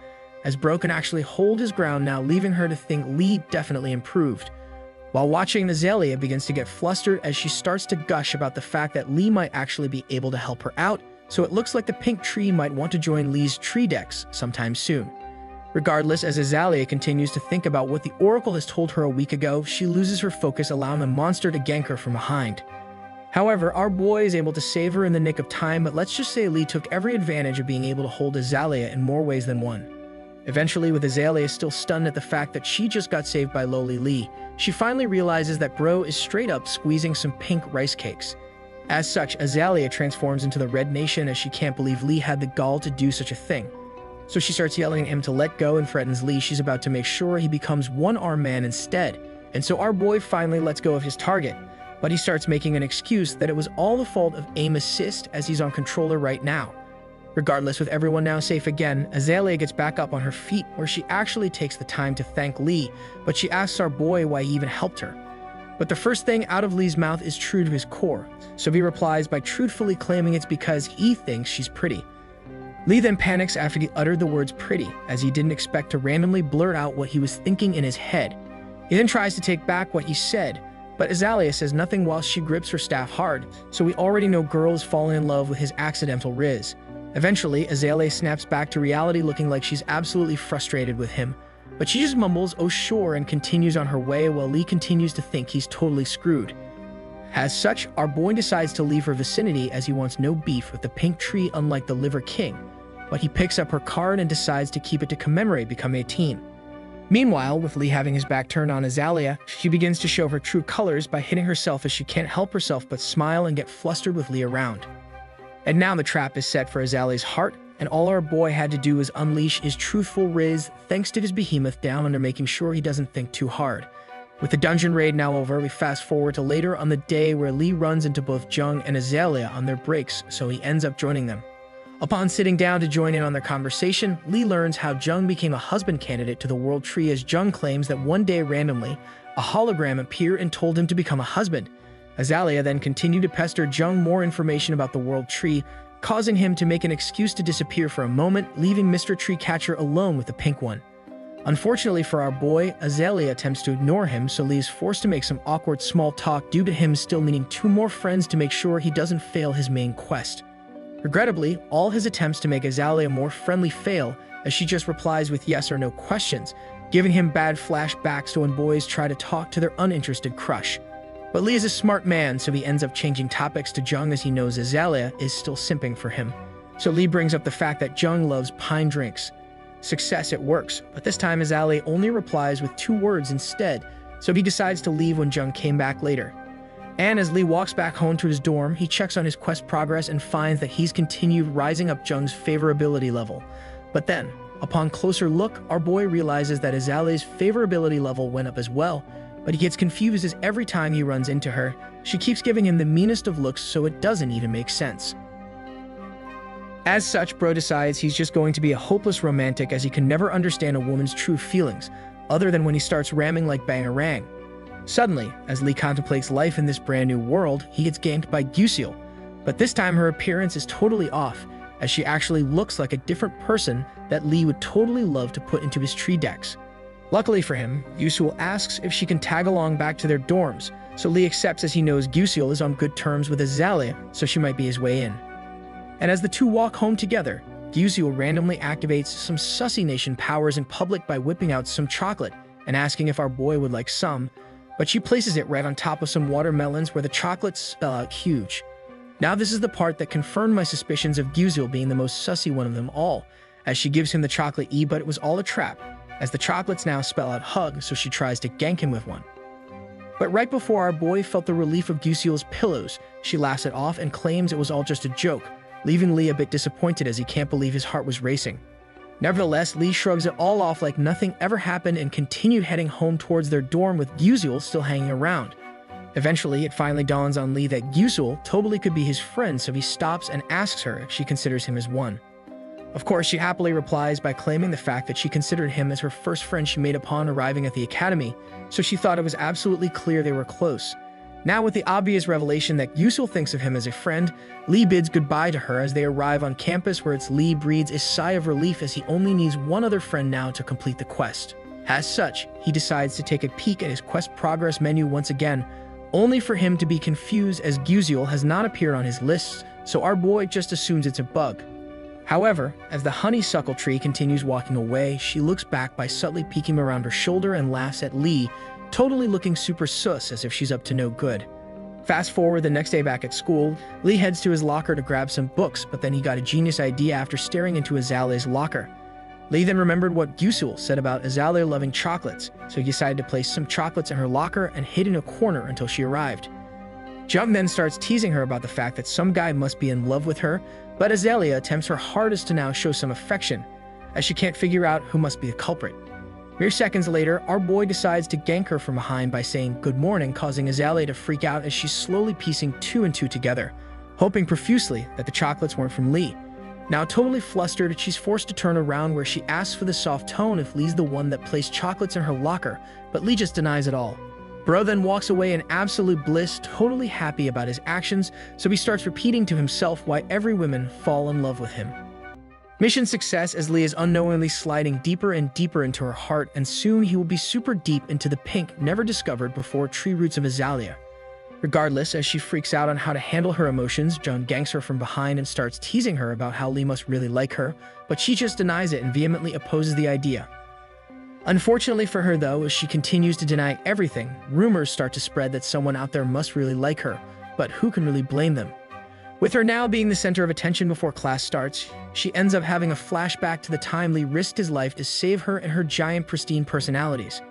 as Bro can actually hold his ground now, leaving her to think Lee definitely improved. While watching, Azalea begins to get flustered as she starts to gush about the fact that Lee might actually be able to help her out, so it looks like the pink tree might want to join Lee's tree decks sometime soon. Regardless, as Azalea continues to think about what the Oracle has told her a week ago, she loses her focus, allowing the monster to gank her from behind. However, our boy is able to save her in the nick of time, but let's just say Lee took every advantage of being able to hold Azalea in more ways than one. Eventually, with Azalea still stunned at the fact that she just got saved by lowly Lee, she finally realizes that Bro is straight up squeezing some pink rice cakes. As such, Azalea transforms into the Red Nation as she can't believe Lee had the gall to do such a thing. So she starts yelling at him to let go and threatens Lee she's about to make sure he becomes one-armed man instead. And so our boy finally lets go of his target, but he starts making an excuse that it was all the fault of aim assist as he's on controller right now. Regardless, with everyone now safe again, Azalea gets back up on her feet where she actually takes the time to thank Lee, but she asks our boy why he even helped her. But the first thing out of Lee's mouth is true to his core, so he replies by truthfully claiming it's because he thinks she's pretty. Lee then panics after he uttered the words pretty, as he didn't expect to randomly blurt out what he was thinking in his head. He then tries to take back what he said, but Azalea says nothing while she grips her staff hard, so we already know girl is falling in love with his accidental riz. Eventually, Azalea snaps back to reality looking like she's absolutely frustrated with him, but she just mumbles, "Oh sure," and continues on her way while Lee continues to think he's totally screwed. As such, our boy decides to leave her vicinity as he wants no beef with the pink tree unlike the Liver King, but he picks up her card and decides to keep it to commemorate becoming 18. Meanwhile, with Lee having his back turned on Azalea, she begins to show her true colors by hitting herself as she can't help herself but smile and get flustered with Lee around. And now the trap is set for Azalea's heart, and all our boy had to do was unleash his truthful riz thanks to his behemoth down under making sure he doesn't think too hard. With the dungeon raid now over, we fast forward to later on the day where Lee runs into both Jung and Azalea on their breaks, so he ends up joining them. Upon sitting down to join in on their conversation, Lee learns how Jung became a husband candidate to the World Tree as Jung claims that one day randomly, a hologram appeared and told him to become a husband. Azalea then continued to pester Jung more information about the World Tree, causing him to make an excuse to disappear for a moment, leaving Mr. Treecatcher alone with the pink one. Unfortunately for our boy, Azalea attempts to ignore him, so Lee is forced to make some awkward small talk due to him still needing 2 more friends to make sure he doesn't fail his main quest. Regrettably, all his attempts to make Azalea more friendly fail, as she just replies with yes or no questions, giving him bad flashbacks to when boys try to talk to their uninterested crush. But Lee is a smart man, so he ends up changing topics to Jung as he knows Azalea is still simping for him. So Lee brings up the fact that Jung loves pine drinks. Success, it works, but this time Azalea only replies with 2 words instead, so he decides to leave when Jung came back later. And as Lee walks back home to his dorm, he checks on his quest progress and finds that he's continued rising up Jung's favorability level. But then, upon closer look, our boy realizes that Azalea's favorability level went up as well, but he gets confused as every time he runs into her, she keeps giving him the meanest of looks, so it doesn't even make sense. As such, bro decides he's just going to be a hopeless romantic as he can never understand a woman's true feelings, other than when he starts ramming like Bangarang. Suddenly, as Lee contemplates life in this brand new world, he gets ganked by Gyusil, but this time her appearance is totally off, as she actually looks like a different person that Lee would totally love to put into his tree decks. Luckily for him, Gyusil asks if she can tag along back to their dorms, so Lee accepts as he knows Gyusil is on good terms with Azalea, so she might be his way in. And as the two walk home together, Gyusil randomly activates some Sussy Nation powers in public by whipping out some chocolate and asking if our boy would like some, but she places it right on top of some watermelons where the chocolates spell out huge. Now this is the part that confirmed my suspicions of Gyusil being the most sussy one of them all, as she gives him the chocolate E, but it was all a trap, as the chocolates now spell out hug, so she tries to gank him with one. But right before our boy felt the relief of Gyusil's pillows, she laughs it off and claims it was all just a joke, leaving Lee a bit disappointed as he can't believe his heart was racing. Nevertheless, Lee shrugs it all off like nothing ever happened and continued heading home towards their dorm with Gyusil still hanging around. Eventually, it finally dawns on Lee that Gyusil totally could be his friend, so he stops and asks her if she considers him as one. Of course, she happily replies by claiming the fact that she considered him as her first friend she made upon arriving at the academy, so she thought it was absolutely clear they were close. Now, with the obvious revelation that Gyusil thinks of him as a friend, Lee bids goodbye to her as they arrive on campus, where Lee breathes a sigh of relief as he only needs one other friend now to complete the quest. As such, he decides to take a peek at his quest progress menu once again, only for him to be confused as Gyusil has not appeared on his list, so our boy just assumes it's a bug. However, as the honeysuckle tree continues walking away, she looks back by subtly peeking around her shoulder and laughs at Lee, totally looking super sus as if she's up to no good. Fast forward the next day back at school, Lee heads to his locker to grab some books, but then he got a genius idea after staring into Azalea's locker. Lee then remembered what Gyusil said about Azalea loving chocolates, so he decided to place some chocolates in her locker and hid in a corner until she arrived. Jung then starts teasing her about the fact that some guy must be in love with her, but Azalea attempts her hardest to now show some affection, as she can't figure out who must be the culprit. Mere seconds later, our boy decides to gank her from behind by saying good morning, causing Azalea to freak out as she's slowly piecing two and two together, hoping profusely that the chocolates weren't from Lee. Now totally flustered, she's forced to turn around where she asks for the soft tone if Lee's the one that placed chocolates in her locker, but Lee just denies it all. Bro then walks away in absolute bliss, totally happy about his actions, so he starts repeating to himself why every woman fall in love with him. Mission success as Lee is unknowingly sliding deeper and deeper into her heart, and soon he will be super deep into the pink, never discovered before tree roots of Azalea. Regardless, as she freaks out on how to handle her emotions, John ganks her from behind and starts teasing her about how Lee must really like her, but she just denies it and vehemently opposes the idea. Unfortunately for her though, as she continues to deny everything, rumors start to spread that someone out there must really like her, but who can really blame them? With her now being the center of attention before class starts, she ends up having a flashback to the time Lee risked his life to save her and her giant pristine personalities.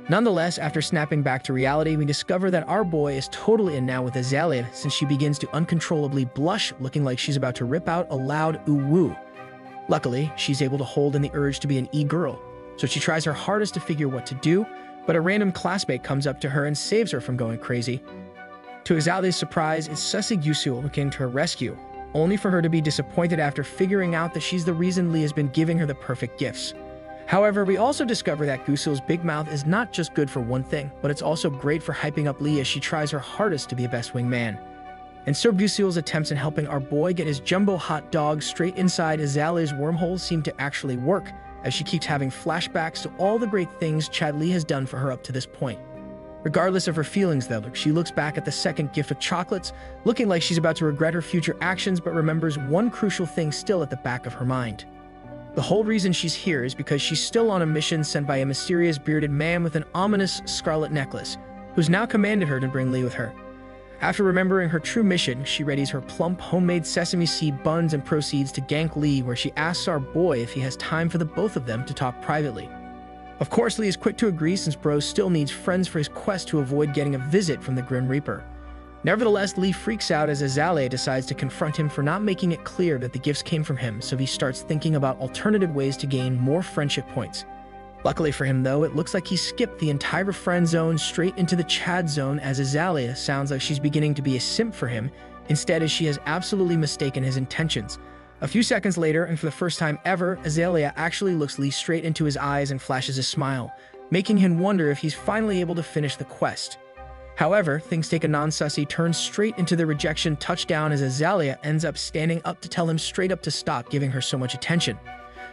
Nonetheless, after snapping back to reality, we discover that our boy is totally in now with Azalea since she begins to uncontrollably blush, looking like she's about to rip out a loud ooh-woo. Luckily, she's able to hold in the urge to be an e-girl, so she tries her hardest to figure what to do, but a random classmate comes up to her and saves her from going crazy. To Azalea's surprise, it's Sussy Yusul who came to her rescue, only for her to be disappointed after figuring out that she's the reason Lee has been giving her the perfect gifts. However, we also discover that Gusul's big mouth is not just good for one thing, but it's also great for hyping up Lee as she tries her hardest to be a best wingman. And so Gusul's attempts in helping our boy get his jumbo hot dog straight inside Azalea's wormhole seem to actually work, as she keeps having flashbacks to all the great things Chad Lee has done for her up to this point. Regardless of her feelings though, she looks back at the second gift of chocolates, looking like she's about to regret her future actions, but remembers one crucial thing still at the back of her mind. The whole reason she's here is because she's still on a mission sent by a mysterious bearded man with an ominous scarlet necklace, who's now commanded her to bring Lee with her. After remembering her true mission, she readies her plump homemade sesame seed buns and proceeds to gank Lee, where she asks our boy if he has time for the both of them to talk privately. Of course, Lee is quick to agree since Bro still needs friends for his quest to avoid getting a visit from the Grim Reaper. Nevertheless, Lee freaks out as Azalea decides to confront him for not making it clear that the gifts came from him, so he starts thinking about alternative ways to gain more friendship points. Luckily for him though, it looks like he skipped the entire friend zone straight into the Chad zone, as Azalea sounds like she's beginning to be a simp for him, instead as she has absolutely mistaken his intentions. A few seconds later, and for the first time ever, Azalea actually looks Lee straight into his eyes and flashes a smile, making him wonder if he's finally able to finish the quest. However, things take a non-sussy turn straight into the rejection touchdown as Azalea ends up standing up to tell him straight up to stop giving her so much attention.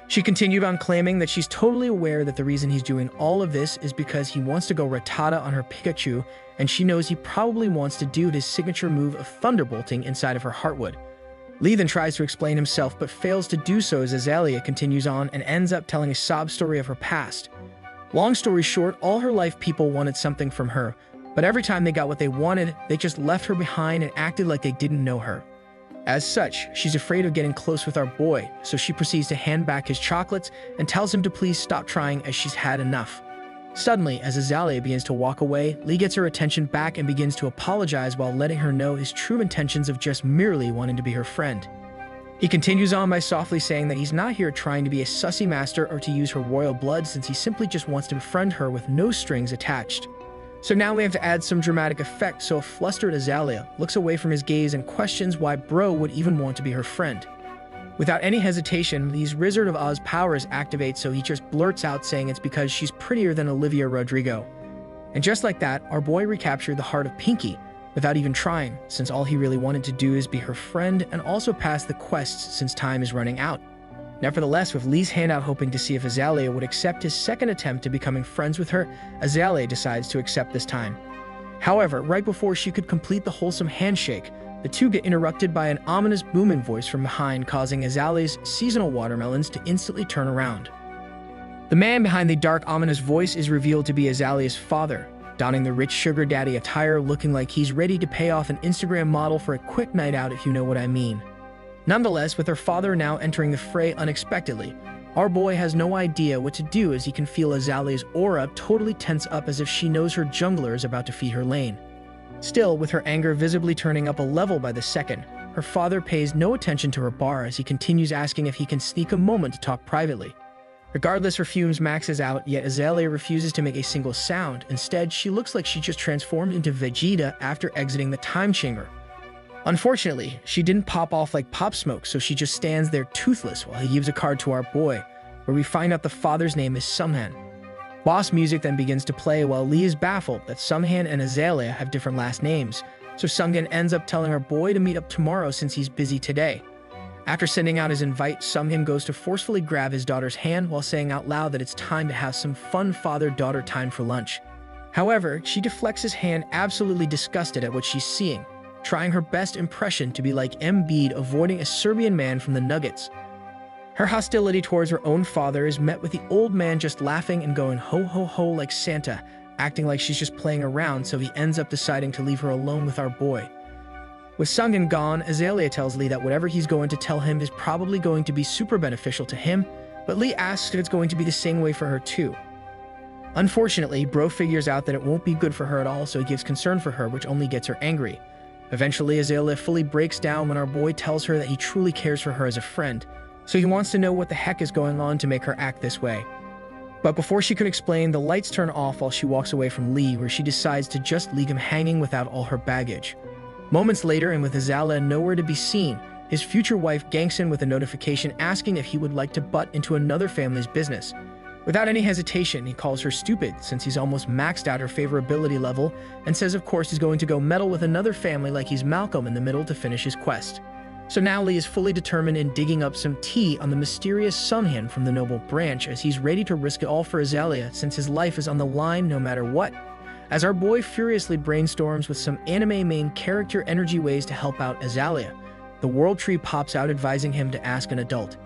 She continued on claiming that she's totally aware that the reason he's doing all of this is because he wants to go Rattata on her Pikachu, and she knows he probably wants to do his signature move of thunderbolting inside of her Heartwood. Lee then tries to explain himself but fails to do so as Azalea continues on and ends up telling a sob story of her past. Long story short, all her life people wanted something from her, but every time they got what they wanted, they just left her behind and acted like they didn't know her. As such, she's afraid of getting close with our boy, so she proceeds to hand back his chocolates and tells him to please stop trying as she's had enough. Suddenly, as Azalea begins to walk away, Lee gets her attention back and begins to apologize while letting her know his true intentions of just merely wanting to be her friend. He continues on by softly saying that he's not here trying to be a sussy master or to use her royal blood, since he simply just wants to befriend her with no strings attached. So now we have to add some dramatic effect, so a flustered Azalea looks away from his gaze and questions why Bro would even want to be her friend. Without any hesitation, Lee's Wizard of Oz powers activate, so he just blurts out saying it's because she's prettier than Olivia Rodrigo. And just like that, our boy recaptured the heart of Pinky, without even trying, since all he really wanted to do is be her friend and also pass the quests since time is running out. Nevertheless, with Lee's hand out hoping to see if Azalea would accept his second attempt to becoming friends with her, Azalea decides to accept this time. However, right before she could complete the wholesome handshake, the two get interrupted by an ominous booming voice from behind, causing Azalea's seasonal watermelons to instantly turn around. The man behind the dark, ominous voice is revealed to be Azalea's father, donning the rich sugar daddy attire, looking like he's ready to pay off an Instagram model for a quick night out, if you know what I mean. Nonetheless, with her father now entering the fray unexpectedly, our boy has no idea what to do as he can feel Azalea's aura totally tense up as if she knows her jungler is about to feed her lane. Still, with her anger visibly turning up a level by the second, her father pays no attention to her bar as he continues asking if he can sneak a moment to talk privately. Regardless, her fumes maxes out, yet Azalea refuses to make a single sound. Instead, she looks like she just transformed into Vegeta after exiting the time chamber. Unfortunately, she didn't pop off like Pop Smoke, so she just stands there toothless while he gives a card to our boy, where we find out the father's name is Sunghan. Boss music then begins to play while Lee is baffled that Sunghan and Azalea have different last names, so Sunghan ends up telling our boy to meet up tomorrow since he's busy today. After sending out his invite, Sunghan goes to forcefully grab his daughter's hand while saying out loud that it's time to have some fun father-daughter time for lunch. However, she deflects his hand, absolutely disgusted at what she's seeing, trying her best impression to be like Embiid avoiding a Serbian man from the Nuggets. Her hostility towards her own father is met with the old man just laughing and going ho ho ho like Santa, acting like she's just playing around, so he ends up deciding to leave her alone with our boy. With Sunghan gone, Azalea tells Lee that whatever he's going to tell him is probably going to be super beneficial to him, but Lee asks if it's going to be the same way for her too. Unfortunately, Bro figures out that it won't be good for her at all, so he gives concern for her, which only gets her angry. Eventually, Azalea fully breaks down when our boy tells her that he truly cares for her as a friend, so he wants to know what the heck is going on to make her act this way. But before she could explain, the lights turn off while she walks away from Lee, where she decides to just leave him hanging without all her baggage. Moments later, and with Azalea nowhere to be seen, his future wife ganks in with a notification asking if he would like to butt into another family's business. Without any hesitation, he calls her stupid since he's almost maxed out her favorability level and says of course he's going to go meddle with another family like he's Malcolm in the middle to finish his quest. So now Lee is fully determined in digging up some tea on the mysterious Sunghan from the noble branch, as he's ready to risk it all for Azalea since his life is on the line no matter what. As our boy furiously brainstorms with some anime main character energy ways to help out Azalea, the World Tree pops out advising him to ask an adult.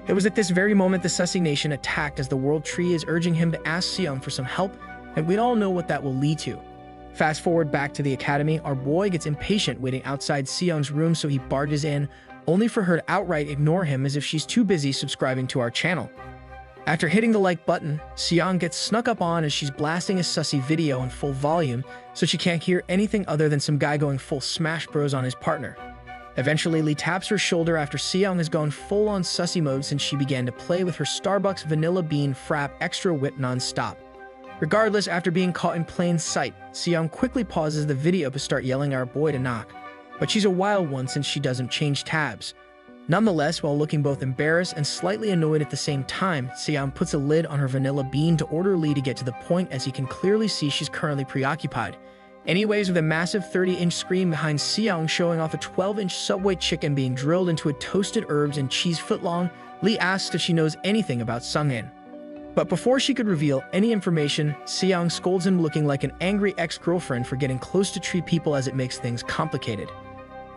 It was at this very moment the Sussy Nation attacked, as the World Tree is urging him to ask Seong for some help, and we all know what that will lead to. Fast forward back to the academy, our boy gets impatient waiting outside Seong's room, so he barges in, only for her to outright ignore him as if she's too busy subscribing to our channel. After hitting the like button, Seong gets snuck up on as she's blasting a sussy video in full volume, so she can't hear anything other than some guy going full Smash Bros on his partner. Eventually, Lee taps her shoulder after Seong has gone full-on sussy mode since she began to play with her Starbucks Vanilla Bean Frap Extra Whip non-stop. Regardless, after being caught in plain sight, Seong quickly pauses the video to start yelling at our boy to knock, but she's a wild one since she doesn't change tabs. Nonetheless, while looking both embarrassed and slightly annoyed at the same time, Seong puts a lid on her Vanilla Bean to order Lee to get to the point, as he can clearly see she's currently preoccupied. Anyways, with a massive 30-inch screen behind Seong showing off a 12-inch Subway chicken being drilled into a toasted herbs and cheese footlong, Lee asks if she knows anything about Sunghan. But before she could reveal any information, Seong scolds him, looking like an angry ex-girlfriend for getting close to tree people, as it makes things complicated.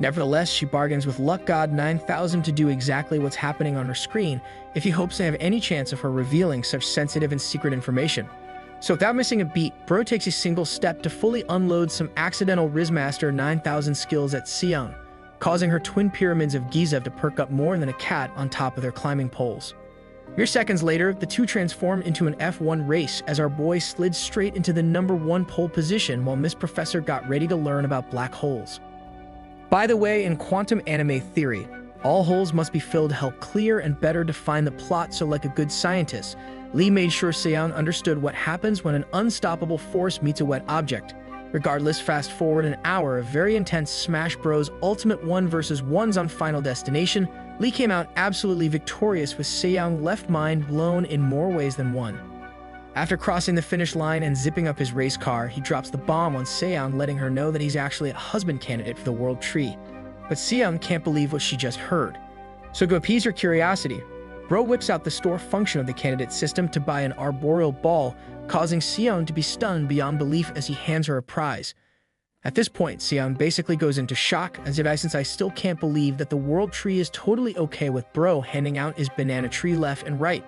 Nevertheless, she bargains with Luck God 9000 to do exactly what's happening on her screen if he hopes to have any chance of her revealing such sensitive and secret information. So without missing a beat, Bro takes a single step to fully unload some accidental Rizmaster 9000 skills at Seong, causing her twin pyramids of Giza to perk up more than a cat on top of their climbing poles. Mere seconds later, the two transform into an F1 race as our boy slid straight into the #1 pole position while Miss Professor got ready to learn about black holes. By the way, in quantum anime theory, all holes must be filled to help clear and better define the plot, so like a good scientist, Lee made sure Seong understood what happens when an unstoppable force meets a wet object. Regardless, fast forward an hour of very intense Smash Bros. Ultimate 1 vs. 1s on Final Destination, Lee came out absolutely victorious, with Seong left mind blown in more ways than one. After crossing the finish line and zipping up his race car, he drops the bomb on Seong, letting her know that he's actually a husband candidate for the World Tree. But Seong can't believe what she just heard. So to appease her curiosity, Bro whips out the store function of the candidate system to buy an arboreal ball, causing Seong to be stunned beyond belief as he hands her a prize. At this point, Seong basically goes into shock, as if since I still can't believe that the World Tree is totally okay with Bro handing out his banana tree left and right.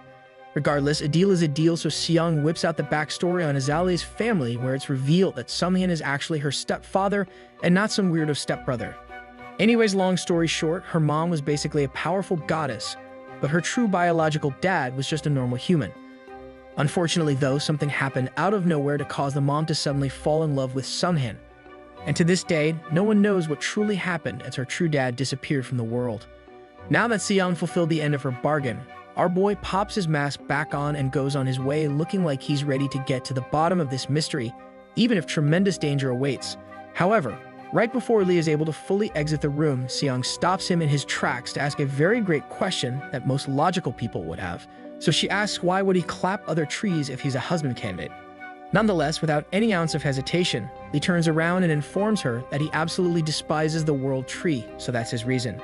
Regardless, a deal is a deal, so Seong whips out the backstory on Azalea's family, where it's revealed that Sunghan is actually her stepfather and not some weirdo stepbrother. Anyways, long story short, her mom was basically a powerful goddess, but her true biological dad was just a normal human. Unfortunately though, something happened out of nowhere to cause the mom to suddenly fall in love with Sunghan. And to this day, no one knows what truly happened, as her true dad disappeared from the world. Now that Seong fulfilled the end of her bargain, our boy pops his mask back on and goes on his way looking like he's ready to get to the bottom of this mystery, even if tremendous danger awaits. However, right before Lee is able to fully exit the room, Seong stops him in his tracks to ask a very great question that most logical people would have. So she asks why would he clap other trees if he's a husband candidate. Nonetheless, without any ounce of hesitation, Lee turns around and informs her that he absolutely despises the world tree, so that's his reason.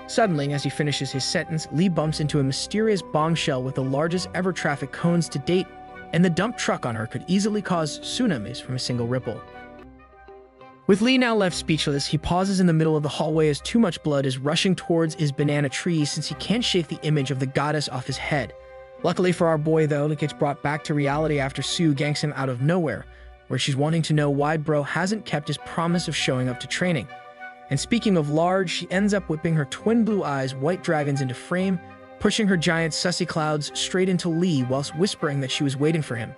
Suddenly, as he finishes his sentence, Lee bumps into a mysterious bombshell with the largest ever traffic cones to date, and the dump truck on her could easily cause tsunamis from a single ripple. With Lee now left speechless, he pauses in the middle of the hallway as too much blood is rushing towards his banana tree since he can't shake the image of the goddess off his head. Luckily for our boy, though, it gets brought back to reality after Sue ganks him out of nowhere, where she's wanting to know why bro hasn't kept his promise of showing up to training. And speaking of large, she ends up whipping her twin blue eyes white dragons into frame, pushing her giant sussy clouds straight into Lee whilst whispering that she was waiting for him.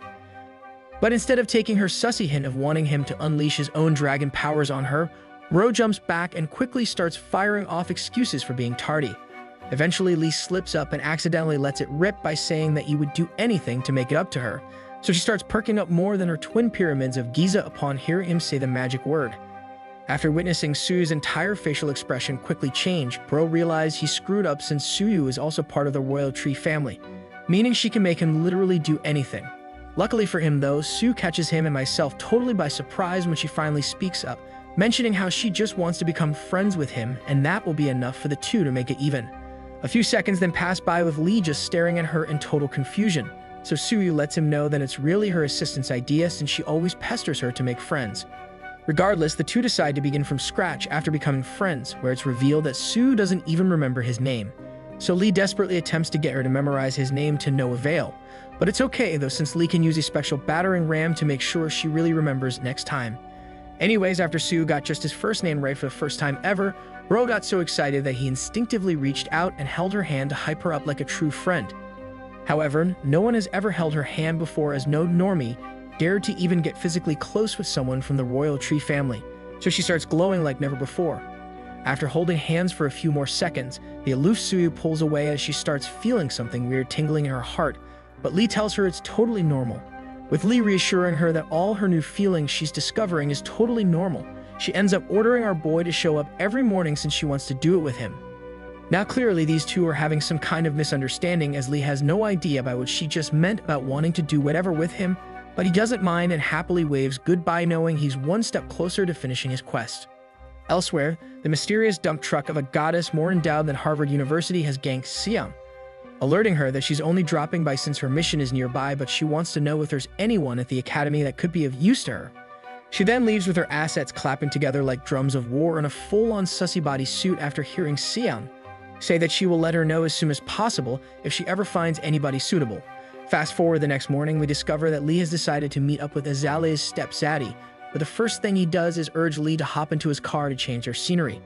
But instead of taking her sussy hint of wanting him to unleash his own dragon powers on her, Ro jumps back and quickly starts firing off excuses for being tardy. Eventually, Lee slips up and accidentally lets it rip by saying that he would do anything to make it up to her, so she starts perking up more than her twin pyramids of Giza upon hearing him say the magic word. After witnessing Su's entire facial expression quickly change, Bro realized he screwed up since Suyu is also part of the royal tree family, meaning she can make him literally do anything. Luckily for him though, Sue catches him and myself totally by surprise when she finally speaks up, mentioning how she just wants to become friends with him and that will be enough for the two to make it even. A few seconds then pass by with Lee just staring at her in total confusion, so Suyu lets him know that it's really her assistant's idea since she always pesters her to make friends. Regardless, the two decide to begin from scratch after becoming friends, where it's revealed that Sue doesn't even remember his name. So Lee desperately attempts to get her to memorize his name to no avail. But it's okay though, since Lee can use a special battering ram to make sure she really remembers next time. Anyways, after Sue got just his first name right for the first time ever, Ro got so excited that he instinctively reached out and held her hand to hype her up like a true friend. However, no one has ever held her hand before, as no normie dared to even get physically close with someone from the royal tree family, so she starts glowing like never before. After holding hands for a few more seconds, the aloof Suyu pulls away as she starts feeling something weird tingling in her heart, but Lee tells her it's totally normal. With Lee reassuring her that all her new feelings she's discovering is totally normal, she ends up ordering our boy to show up every morning since she wants to do it with him. Now clearly these two are having some kind of misunderstanding, as Lee has no idea about what she just meant about wanting to do whatever with him, but he doesn't mind and happily waves goodbye knowing he's one step closer to finishing his quest. Elsewhere, the mysterious dump truck of a goddess more endowed than Harvard University has ganked Seong, alerting her that she's only dropping by since her mission is nearby, but she wants to know if there's anyone at the academy that could be of use to her. She then leaves with her assets clapping together like drums of war in a full-on sussy body suit after hearing Seong say that she will let her know as soon as possible if she ever finds anybody suitable. Fast forward the next morning, we discover that Lee has decided to meet up with Azalea's step Zaddy, but the first thing he does is urge Lee to hop into his car to change their scenery.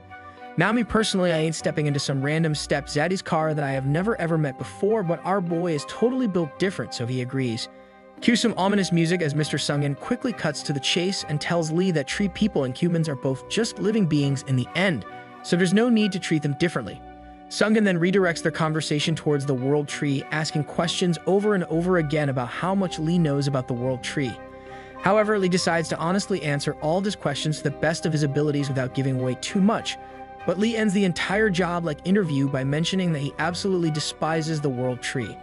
Now me personally, I ain't stepping into some random step Zaddy's car that I have never ever met before, but our boy is totally built different, so he agrees. Cue some ominous music as Mr. Sungin quickly cuts to the chase and tells Lee that tree people and humans are both just living beings in the end, so there's no need to treat them differently. Sungin then redirects their conversation towards the world tree, asking questions over and over again about how much Lee knows about the world tree. However, Lee decides to honestly answer all of his questions to the best of his abilities without giving away too much, but Lee ends the entire job-like interview by mentioning that he absolutely despises the world tree.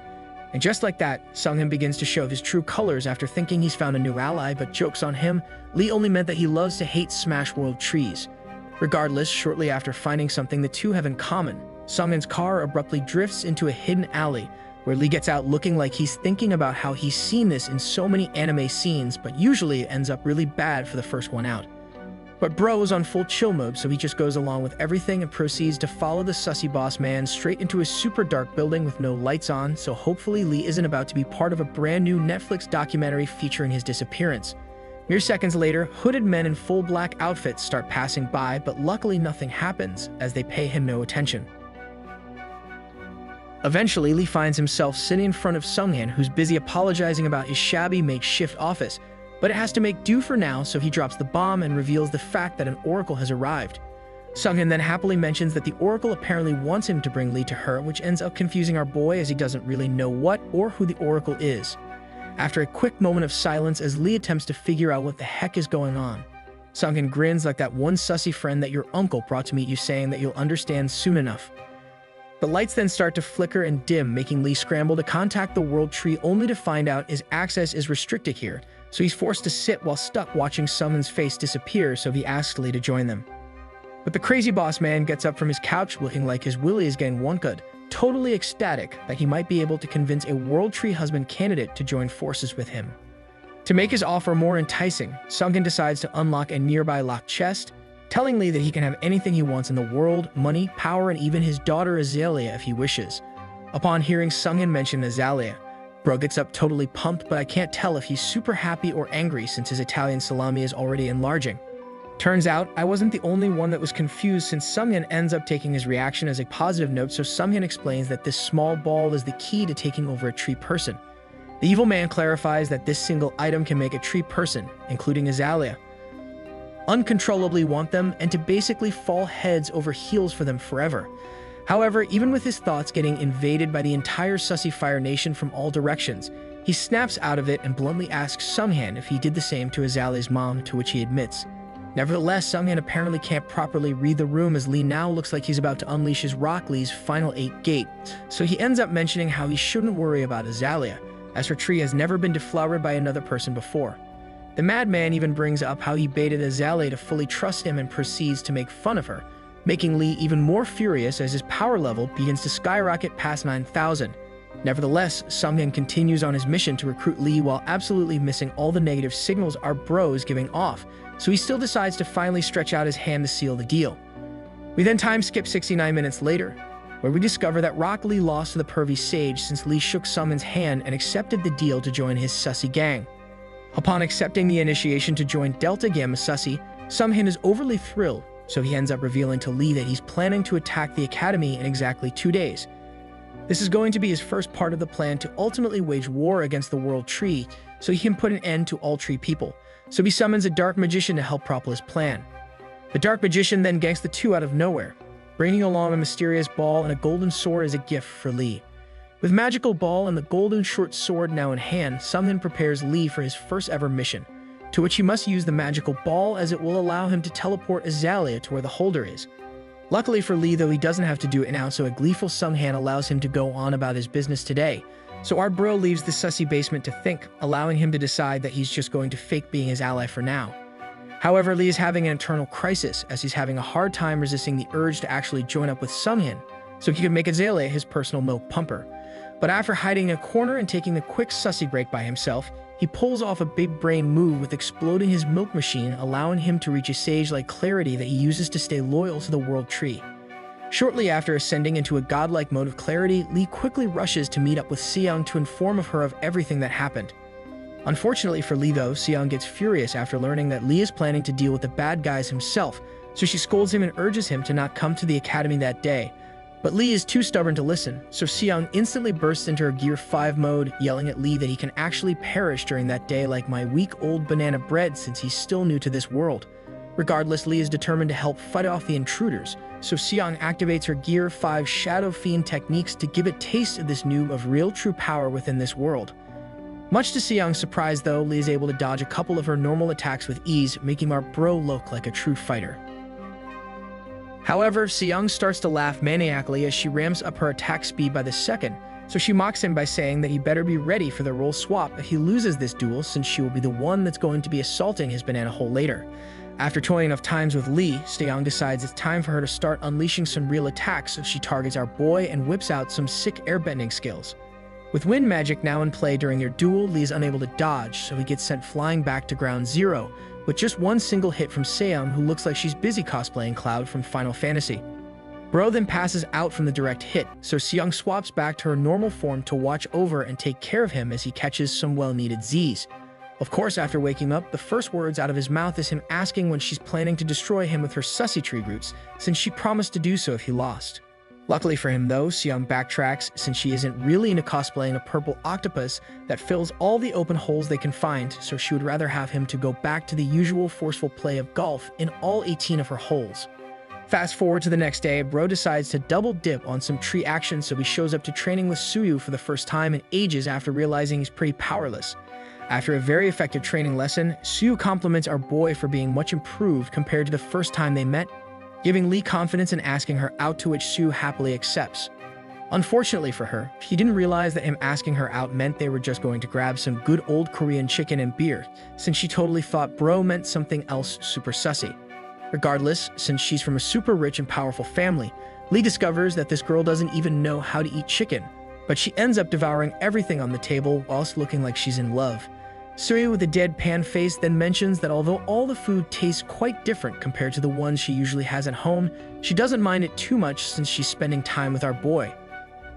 And just like that, Sungin begins to show his true colors after thinking he's found a new ally, but jokes on him, Lee only meant that he loves to hate smash world trees. Regardless, shortly after finding something the two have in common, Sungin's car abruptly drifts into a hidden alley, where Lee gets out looking like he's thinking about how he's seen this in so many anime scenes, but usually it ends up really bad for the first one out. But bro is on full chill mode, so he just goes along with everything and proceeds to follow the sussy boss man straight into a super dark building with no lights on, so hopefully Lee isn't about to be part of a brand new Netflix documentary featuring his disappearance. Mere seconds later, hooded men in full black outfits start passing by, but luckily nothing happens, as they pay him no attention. Eventually, Lee finds himself sitting in front of Sungin, who's busy apologizing about his shabby makeshift office, but it has to make do for now, so he drops the bomb and reveals the fact that an oracle has arrived. Sunghyun then happily mentions that the Oracle apparently wants him to bring Lee to her, which ends up confusing our boy as he doesn't really know what or who the Oracle is. After a quick moment of silence as Lee attempts to figure out what the heck is going on, Sunghyun grins like that one sussy friend that your uncle brought to meet you, saying that you'll understand soon enough. The lights then start to flicker and dim, making Lee scramble to contact the World Tree, only to find out his access is restricted here, so he's forced to sit while stuck watching Sunghyun's face disappear, so he asks Lee to join them. But the crazy boss man gets up from his couch looking like his willy is getting wonkud, totally ecstatic that he might be able to convince a World Tree husband candidate to join forces with him. To make his offer more enticing, Sunghyun decides to unlock a nearby locked chest, telling Lee that he can have anything he wants in the world, money, power, and even his daughter Azalea if he wishes. Upon hearing Sunghyun mention Azalea, bro gets up totally pumped, but I can't tell if he's super happy or angry since his Italian salami is already enlarging. Turns out, I wasn't the only one that was confused, since Sunghyun ends up taking his reaction as a positive note, so Sunghyun explains that this small ball is the key to taking over a tree person. The evil man clarifies that this single item can make a tree person, including Azalea, uncontrollably want them and to basically fall heads over heels for them forever. However, even with his thoughts getting invaded by the entire Sussy Fire Nation from all directions, he snaps out of it and bluntly asks Sunghyun if he did the same to Azalea's mom, to which he admits. Nevertheless, Sunghyun apparently can't properly read the room as Lee now looks like he's about to unleash his Rock Lee's final 8 gate, so he ends up mentioning how he shouldn't worry about Azalea, as her tree has never been deflowered by another person before. The madman even brings up how he baited Azalea to fully trust him and proceeds to make fun of her, making Lee even more furious as his power level begins to skyrocket past 9,000. Nevertheless, Sunghyun continues on his mission to recruit Lee while absolutely missing all the negative signals our bro is giving off, so he still decides to finally stretch out his hand to seal the deal. We then time skip 69 minutes later, where we discover that Rock Lee lost to the pervy sage since Lee shook Sunghyun's hand and accepted the deal to join his Sussy gang. Upon accepting the initiation to join Delta Gamma Sussy, Sunghyun is overly thrilled, so he ends up revealing to Lee that he's planning to attack the academy in exactly 2 days. This is going to be his first part of the plan to ultimately wage war against the World Tree, so he can put an end to all tree people. So he summons a dark magician to help propel his plan. The dark magician then ganks the two out of nowhere, bringing along a mysterious ball and a golden sword as a gift for Lee. With magical ball and the golden short sword now in hand, Sunghyun prepares Lee for his first ever mission, to which he must use the magical ball as it will allow him to teleport Azalea to where the holder is. Luckily for Lee, though, he doesn't have to do it now, so a gleeful Sunghyun allows him to go on about his business today. So our bro leaves the Sussy basement to think, allowing him to decide that he's just going to fake being his ally for now. However, Lee is having an internal crisis as he's having a hard time resisting the urge to actually join up with Sunghyun, so he could make Azalea his personal milk pumper. But after hiding in a corner and taking a quick Sussy break by himself, he pulls off a big brain move with exploding his milk machine, allowing him to reach a sage-like clarity that he uses to stay loyal to the World Tree. Shortly after ascending into a godlike mode of clarity, Lee quickly rushes to meet up with Seong to inform of her of everything that happened. Unfortunately for Lee, though, Seong gets furious after learning that Lee is planning to deal with the bad guys himself, so she scolds him and urges him to not come to the academy that day. But Lee is too stubborn to listen, so Seong instantly bursts into her Gear 5 mode, yelling at Lee that he can actually perish during that day like my weak-old banana bread since he's still new to this world. Regardless, Lee is determined to help fight off the intruders, so Seong activates her Gear 5 Shadow Fiend techniques to give a taste of this noob of real true power within this world. Much to Seong's surprise, though, Lee is able to dodge a couple of her normal attacks with ease, making our bro look like a true fighter. However, Seong starts to laugh maniacally as she ramps up her attack speed by the second, so she mocks him by saying that he better be ready for the role swap if he loses this duel, since she will be the one that's going to be assaulting his banana hole later. After toying enough times with Lee, Seong decides it's time for her to start unleashing some real attacks, so she targets our boy and whips out some sick airbending skills. With wind magic now in play during their duel, Lee is unable to dodge, so he gets sent flying back to ground zero, with just one single hit from Seong, who looks like she's busy cosplaying Cloud from Final Fantasy. Bro then passes out from the direct hit, so Seong swaps back to her normal form to watch over and take care of him as he catches some well-needed Zs. Of course, after waking up, the first words out of his mouth is him asking when she's planning to destroy him with her Sussy tree roots, since she promised to do so if he lost. Luckily for him, though, Seong backtracks since she isn't really into cosplaying a purple octopus that fills all the open holes they can find, so she would rather have him to go back to the usual forceful play of golf in all 18 of her holes. Fast forward to the next day, Bro decides to double dip on some tree action, so he shows up to training with Suyu for the first time in ages after realizing he's pretty powerless. After a very effective training lesson, Suyu compliments our boy for being much improved compared to the first time they met, giving Lee confidence and asking her out, to which Suyu happily accepts. Unfortunately for her, she didn't realize that him asking her out meant they were just going to grab some good old Korean chicken and beer, since she totally thought Bro meant something else super sussy. Regardless, since she's from a super rich and powerful family, Lee discovers that this girl doesn't even know how to eat chicken, but she ends up devouring everything on the table whilst looking like she's in love. Suyu, with a deadpan face, then mentions that although all the food tastes quite different compared to the ones she usually has at home, she doesn't mind it too much since she's spending time with our boy.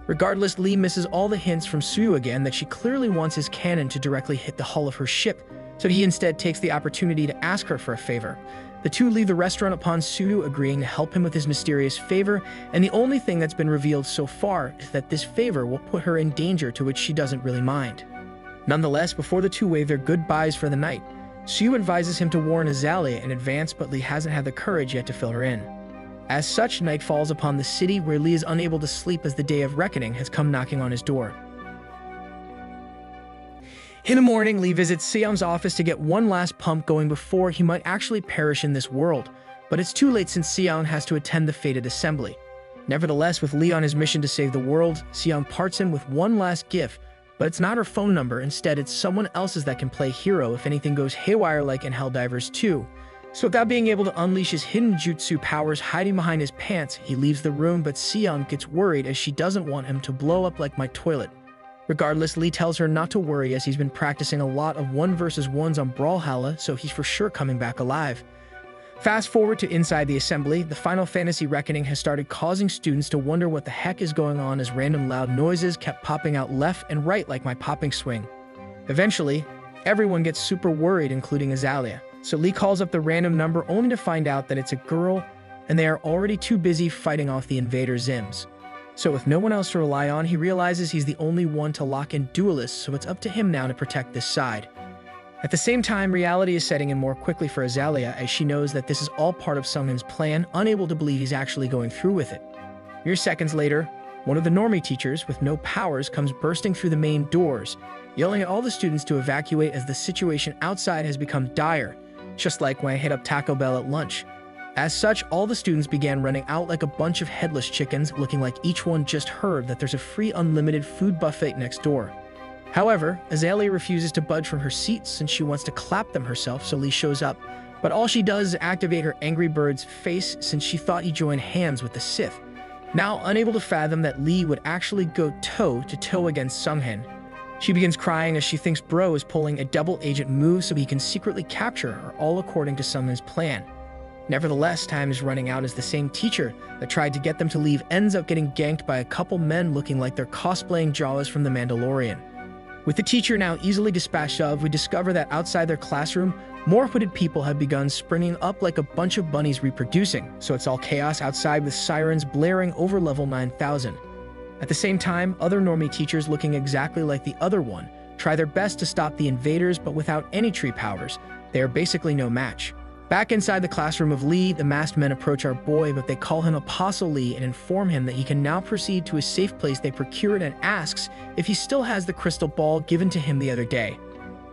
Regardless, Lee misses all the hints from Suyu again that she clearly wants his cannon to directly hit the hull of her ship, so he instead takes the opportunity to ask her for a favor. The two leave the restaurant upon Suyu agreeing to help him with his mysterious favor, and the only thing that's been revealed so far is that this favor will put her in danger, to which she doesn't really mind. Nonetheless, before the two wave their goodbyes for the night, Suyu advises him to warn Azalea in advance, but Lee hasn't had the courage yet to fill her in. As such, night falls upon the city, where Lee is unable to sleep as the day of reckoning has come knocking on his door. In the morning, Lee visits Seon's office to get one last pump going before he might actually perish in this world, but it's too late since Seon has to attend the fated assembly. Nevertheless, with Lee on his mission to save the world, Seon parts him with one last gift, but it's not her phone number. Instead, it's someone else's that can play hero if anything goes haywire, like in Helldivers 2. So without being able to unleash his hidden jutsu powers hiding behind his pants, he leaves the room, but Seon gets worried as she doesn't want him to blow up like my toilet. Regardless, Lee tells her not to worry as he's been practicing a lot of 1 vs 1s on Brawlhalla, so he's for sure coming back alive. Fast forward to inside the assembly, the Final Fantasy Reckoning has started causing students to wonder what the heck is going on, as random loud noises kept popping out left and right like my popping swing. Eventually, everyone gets super worried, including Azalea, so Lee calls up the random number only to find out that it's a girl, and they are already too busy fighting off the invader Zims. So with no one else to rely on, he realizes he's the only one to lock in duelists, so it's up to him now to protect this side. At the same time, reality is setting in more quickly for Azalea, as she knows that this is all part of Sungmin's plan, unable to believe he's actually going through with it. Mere seconds later, one of the normie teachers with no powers comes bursting through the main doors, yelling at all the students to evacuate as the situation outside has become dire, just like when I hit up Taco Bell at lunch. As such, all the students began running out like a bunch of headless chickens, looking like each one just heard that there's a free unlimited food buffet next door. However, Azalea refuses to budge from her seat since she wants to clap them herself, so Lee shows up, but all she does is activate her Angry Bird's face since she thought he joined hands with the Sith. Now unable to fathom that Lee would actually go toe-to-toe against Sungmin, she begins crying as she thinks Bro is pulling a double agent move so he can secretly capture her, all according to Sungmin's plan. Nevertheless, time is running out as the same teacher that tried to get them to leave ends up getting ganked by a couple men looking like they're cosplaying Jawas from The Mandalorian. With the teacher now easily dispatched of, we discover that outside their classroom, more hooded people have begun springing up like a bunch of bunnies reproducing, so it's all chaos outside with sirens blaring over level 9000. At the same time, other normie teachers looking exactly like the other one try their best to stop the invaders, but without any tree powers, they are basically no match. Back inside the classroom of Lee, the masked men approach our boy, but they call him Apostle Lee and inform him that he can now proceed to a safe place they procured, and asks if he still has the crystal ball given to him the other day.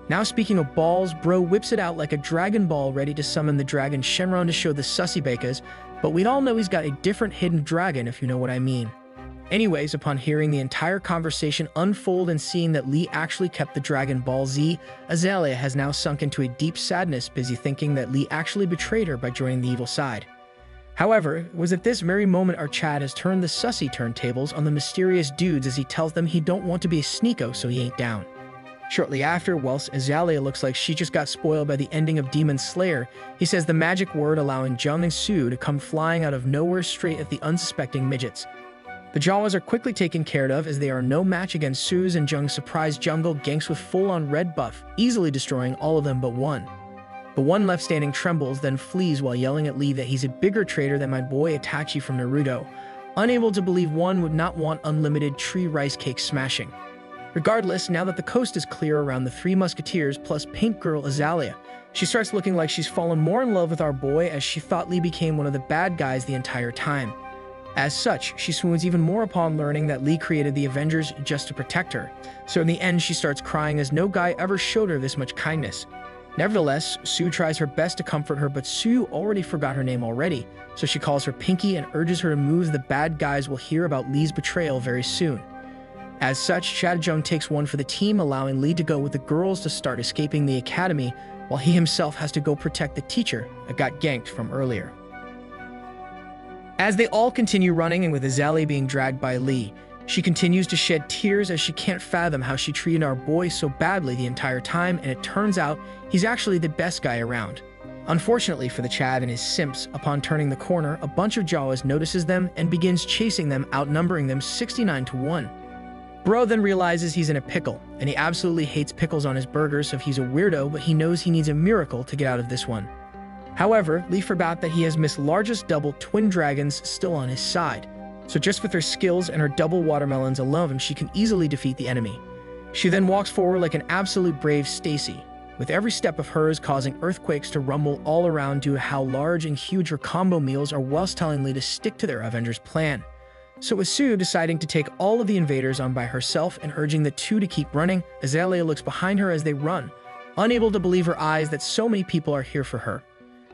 Now speaking of balls, Bro whips it out like a Dragon Ball ready to summon the dragon Shenron to show the sussy bakers, but we all know he's got a different hidden dragon, if you know what I mean. Anyways, upon hearing the entire conversation unfold and seeing that Lee actually kept the Dragon Ball Z, Azalea has now sunk into a deep sadness, busy thinking that Lee actually betrayed her by joining the evil side. However, it was at this very moment our Chad has turned the sussy turntables on the mysterious dudes as he tells them he don't want to be a sneako, so he ain't down. Shortly after, whilst Azalea looks like she just got spoiled by the ending of Demon Slayer, he says the magic word allowing Jung and Soo to come flying out of nowhere straight at the unsuspecting midgets. The Jawas are quickly taken care of as they are no match against Sue's and Jung's surprise jungle ganks with full-on red buff, easily destroying all of them but one. The one left standing trembles, then flees while yelling at Lee that he's a bigger traitor than my boy Itachi from Naruto, unable to believe one would not want unlimited tree rice cake smashing. Regardless, now that the coast is clear around the Three Musketeers plus Paint Girl Azalea, she starts looking like she's fallen more in love with our boy, as she thought Lee became one of the bad guys the entire time. As such, she swoons even more upon learning that Lee created the Avengers just to protect her. So in the end, she starts crying as no guy ever showed her this much kindness. Nevertheless, Sue tries her best to comfort her, but Sue already forgot her name already, so she calls her Pinky and urges her to move. The bad guys will hear about Lee's betrayal very soon. As such, Shadajong takes one for the team, allowing Lee to go with the girls to start escaping the academy, while he himself has to go protect the teacher that got ganked from earlier. As they all continue running, and with Azalea being dragged by Lee, she continues to shed tears as she can't fathom how she treated our boy so badly the entire time, and it turns out he's actually the best guy around. Unfortunately for the Chad and his simps, upon turning the corner, a bunch of Jawas notices them and begins chasing them, outnumbering them 69-1. Bro then realizes he's in a pickle, and he absolutely hates pickles on his burgers, so he's a weirdo, but he knows he needs a miracle to get out of this one. However, Lee forgot that he has Miss Largest Double Twin Dragons still on his side, so just with her skills and her double watermelons alone, she can easily defeat the enemy. She then walks forward like an absolute brave Stacy, with every step of hers causing earthquakes to rumble all around due to how large and huge her combo meals are, whilst telling Lee to stick to their Avengers plan. So with Sue deciding to take all of the invaders on by herself and urging the two to keep running, Azalea looks behind her as they run, unable to believe her eyes that so many people are here for her.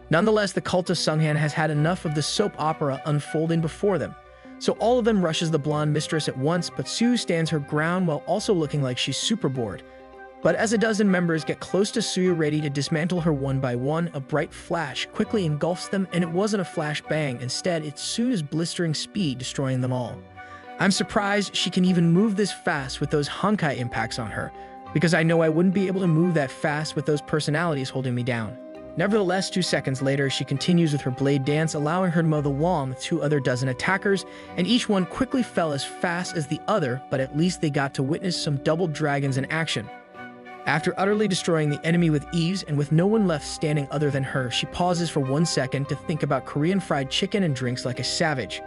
Nonetheless, the cult of Sunghan has had enough of the soap opera unfolding before them, so all of them rushes the blonde mistress at once, but Sue stands her ground while also looking like she's super bored. But as a dozen members get close to Sue ready to dismantle her one by one, a bright flash quickly engulfs them, and it wasn't a flash bang, instead it's Sue's blistering speed destroying them all. I'm surprised she can even move this fast with those Honkai impacts on her, because I know I wouldn't be able to move that fast with those personalities holding me down. Nevertheless, 2 seconds later, she continues with her blade dance, allowing her to mow the lawn with 2 other dozen attackers, and each one quickly fell as fast as the other, but at least they got to witness some double dragons in action. After utterly destroying the enemy with ease and with no one left standing other than her, she pauses for 1 second to think about Korean fried chicken and drinks like a savage.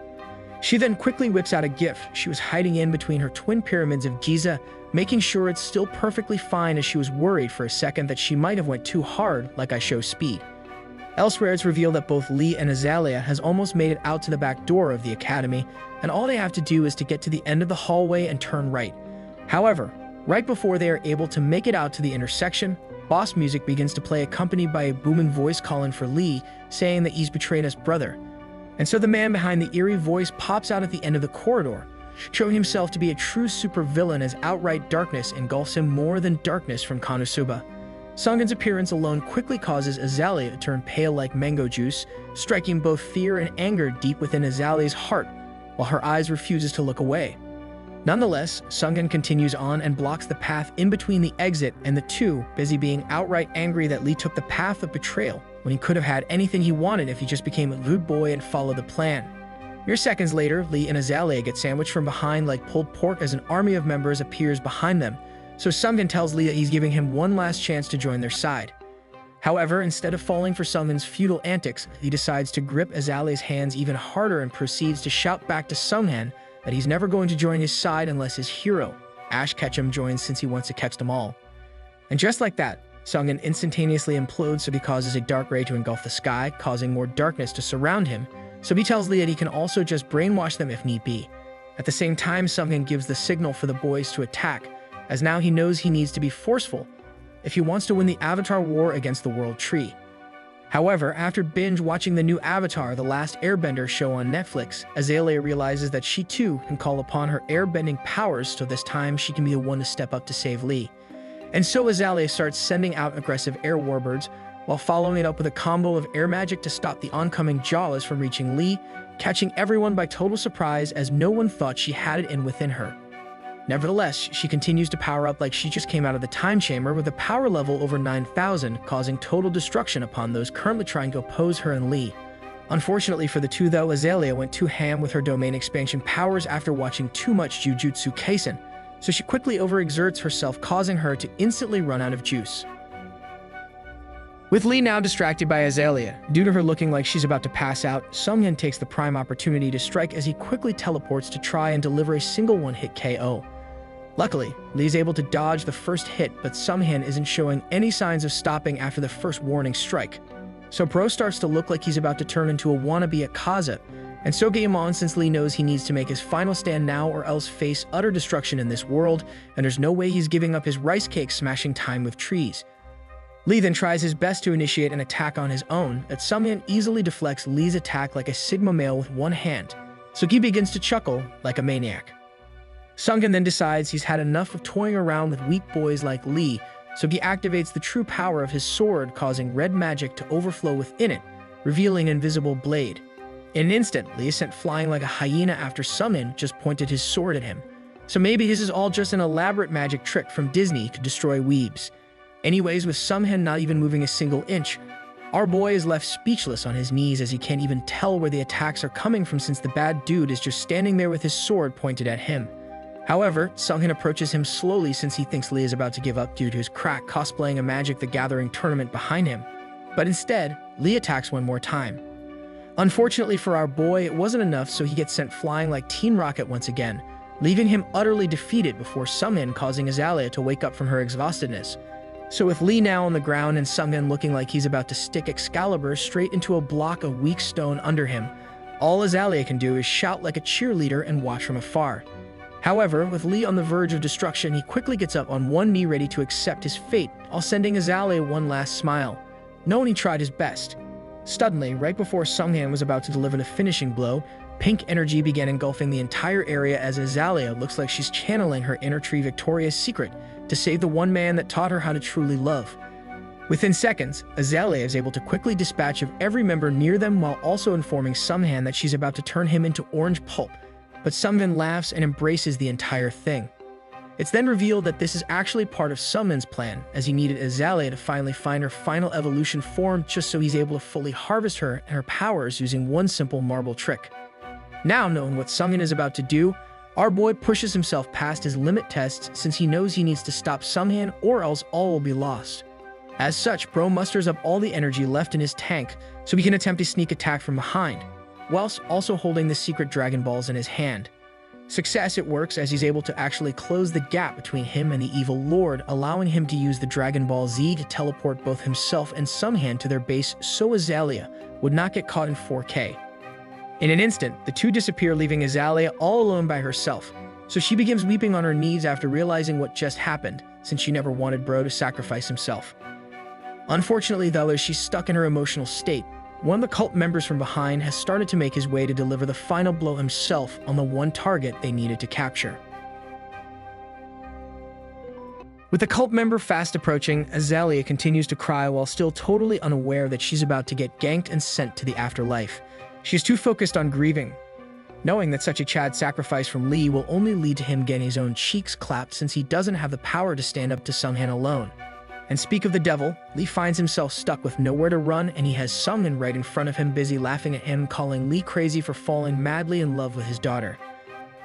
She then quickly whips out a gift she was hiding in between her twin pyramids of Giza, making sure it's still perfectly fine, as she was worried for a second that she might have went too hard like I show speed. Elsewhere, it's revealed that both Lee and Azalea has almost made it out to the back door of the academy, and all they have to do is to get to the end of the hallway and turn right. However, right before they are able to make it out to the intersection, boss music begins to play, accompanied by a booming voice calling for Lee, saying that he's betrayed us, brother. And so the man behind the eerie voice pops out at the end of the corridor, showing himself to be a true supervillain, as outright darkness engulfs him more than darkness from Konosuba. Sunghan's appearance alone quickly causes Azalea to turn pale like mango juice, striking both fear and anger deep within Azalea's heart, while her eyes refuses to look away. Nonetheless, Sunghan continues on and blocks the path in between the exit and the two, busy being outright angry that Lee took the path of betrayal when he could have had anything he wanted if he just became a rude boy and followed the plan. Mere seconds later, Lee and Azalea get sandwiched from behind like pulled pork as an army of members appears behind them, so Sunghan tells Lee that he's giving him one last chance to join their side. However, instead of falling for Sunghan's futile antics, he decides to grip Azalea's hands even harder and proceeds to shout back to Sunghan that he's never going to join his side unless his hero, Ash Ketchum, joins, since he wants to catch them all. And just like that, Sunghan instantaneously implodes, so he causes a dark ray to engulf the sky, causing more darkness to surround him, so he tells Lee that he can also just brainwash them if need be. At the same time, Sunghan gives the signal for the boys to attack, as now he knows he needs to be forceful if he wants to win the Avatar War against the World Tree. However, after binge-watching the new Avatar: The Last Airbender show on Netflix, Azalea realizes that she too can call upon her airbending powers, so this time she can be the one to step up to save Lee. And so Azalea starts sending out aggressive air warbirds, while following it up with a combo of air magic to stop the oncoming Jawas from reaching Lee, catching everyone by total surprise as no one thought she had it in within her. Nevertheless, she continues to power up like she just came out of the time chamber with a power level over 9,000, causing total destruction upon those currently trying to oppose her and Lee. Unfortunately for the two though, Azalea went too ham with her domain expansion powers after watching too much Jujutsu Kaisen, so she quickly overexerts herself, causing her to instantly run out of juice. With Lee now distracted by Azalea, due to her looking like she's about to pass out, Sunghan takes the prime opportunity to strike as he quickly teleports to try and deliver a single one-hit KO. Luckily, Lee is able to dodge the first hit, but Sunghan isn't showing any signs of stopping after the first warning strike. So Bro starts to look like he's about to turn into a wannabe Akaza, and so game on since Lee knows he needs to make his final stand now or else face utter destruction in this world, and there's no way he's giving up his rice cake smashing time with trees. Lee then tries his best to initiate an attack on his own, but Sunghan easily deflects Lee's attack like a Sigma male with one hand, so he begins to chuckle like a maniac. Sunghan then decides he's had enough of toying around with weak boys like Lee, so he activates the true power of his sword, causing red magic to overflow within it, revealing an invisible blade. In an instant, Lee is sent flying like a hyena after Sunghan just pointed his sword at him. So maybe this is all just an elaborate magic trick from Disney to destroy weebs. Anyways, with Sunghan not even moving a single inch, our boy is left speechless on his knees as he can't even tell where the attacks are coming from since the bad dude is just standing there with his sword pointed at him. However, Sunghan approaches him slowly since he thinks Lee is about to give up due to his crack cosplaying a Magic the Gathering tournament behind him. But instead, Lee attacks one more time. Unfortunately for our boy, it wasn't enough, so he gets sent flying like Team Rocket once again, leaving him utterly defeated before Sunghan causing Azalea to wake up from her exhaustedness. So with Lee now on the ground and Sunghan looking like he's about to stick Excalibur straight into a block of weak stone under him, all Azalea can do is shout like a cheerleader and watch from afar. However, with Lee on the verge of destruction, he quickly gets up on one knee ready to accept his fate, while sending Azalea one last smile, knowing he tried his best. Suddenly, right before Sunghan was about to deliver the finishing blow, pink energy began engulfing the entire area as Azalea looks like she's channeling her inner tree Victoria's Secret to save the one man that taught her how to truly love. Within seconds, Azalea is able to quickly dispatch of every member near them while also informing Sunghan that she's about to turn him into orange pulp, but Sunghan laughs and embraces the entire thing. It's then revealed that this is actually part of Sunghan's plan, as he needed Azalea to finally find her final evolution form just so he's able to fully harvest her and her powers using one simple marble trick. Now knowing what Sunghan is about to do, our boy pushes himself past his limit tests since he knows he needs to stop Sunghan or else all will be lost. As such, Bro musters up all the energy left in his tank so he can attempt a sneak attack from behind, whilst also holding the secret Dragon Balls in his hand. Success, it works as he's able to actually close the gap between him and the evil lord, allowing him to use the Dragon Ball Z to teleport both himself and Sunghan to their base so Azalea would not get caught in 4K. In an instant, the two disappear, leaving Azalea all alone by herself, so she begins weeping on her knees after realizing what just happened, since she never wanted Bro to sacrifice himself. Unfortunately though, as she's stuck in her emotional state, one of the cult members from behind has started to make his way to deliver the final blow himself on the one target they needed to capture. With the cult member fast approaching, Azalea continues to cry while still totally unaware that she's about to get ganked and sent to the afterlife. She is too focused on grieving, knowing that such a Chad sacrifice from Lee will only lead to him getting his own cheeks clapped since he doesn't have the power to stand up to Sunghan alone. And speak of the devil, Lee finds himself stuck with nowhere to run, and he has Sunghan right in front of him busy laughing at him, calling Lee crazy for falling madly in love with his daughter.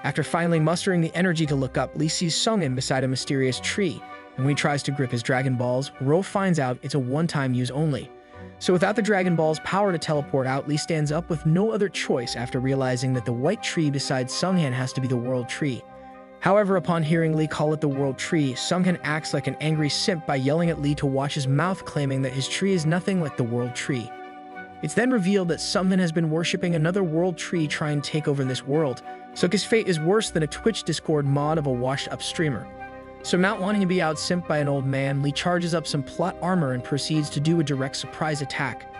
After finally mustering the energy to look up, Lee sees Sunghan beside a mysterious tree, and when he tries to grip his Dragon Balls, Ro finds out it's a one-time use only. So without the Dragon Ball's power to teleport out, Lee stands up with no other choice after realizing that the white tree beside Sunghan has to be the World Tree. However, upon hearing Lee call it the World Tree, Sunghan acts like an angry simp by yelling at Lee to watch his mouth, claiming that his tree is nothing like the World Tree. It's then revealed that Sunghan has been worshipping another World Tree trying to take over this world, so his fate is worse than a Twitch Discord mod of a washed-up streamer. So not wanting to be out-simped by an old man, Lee charges up some plot armor and proceeds to do a direct surprise attack.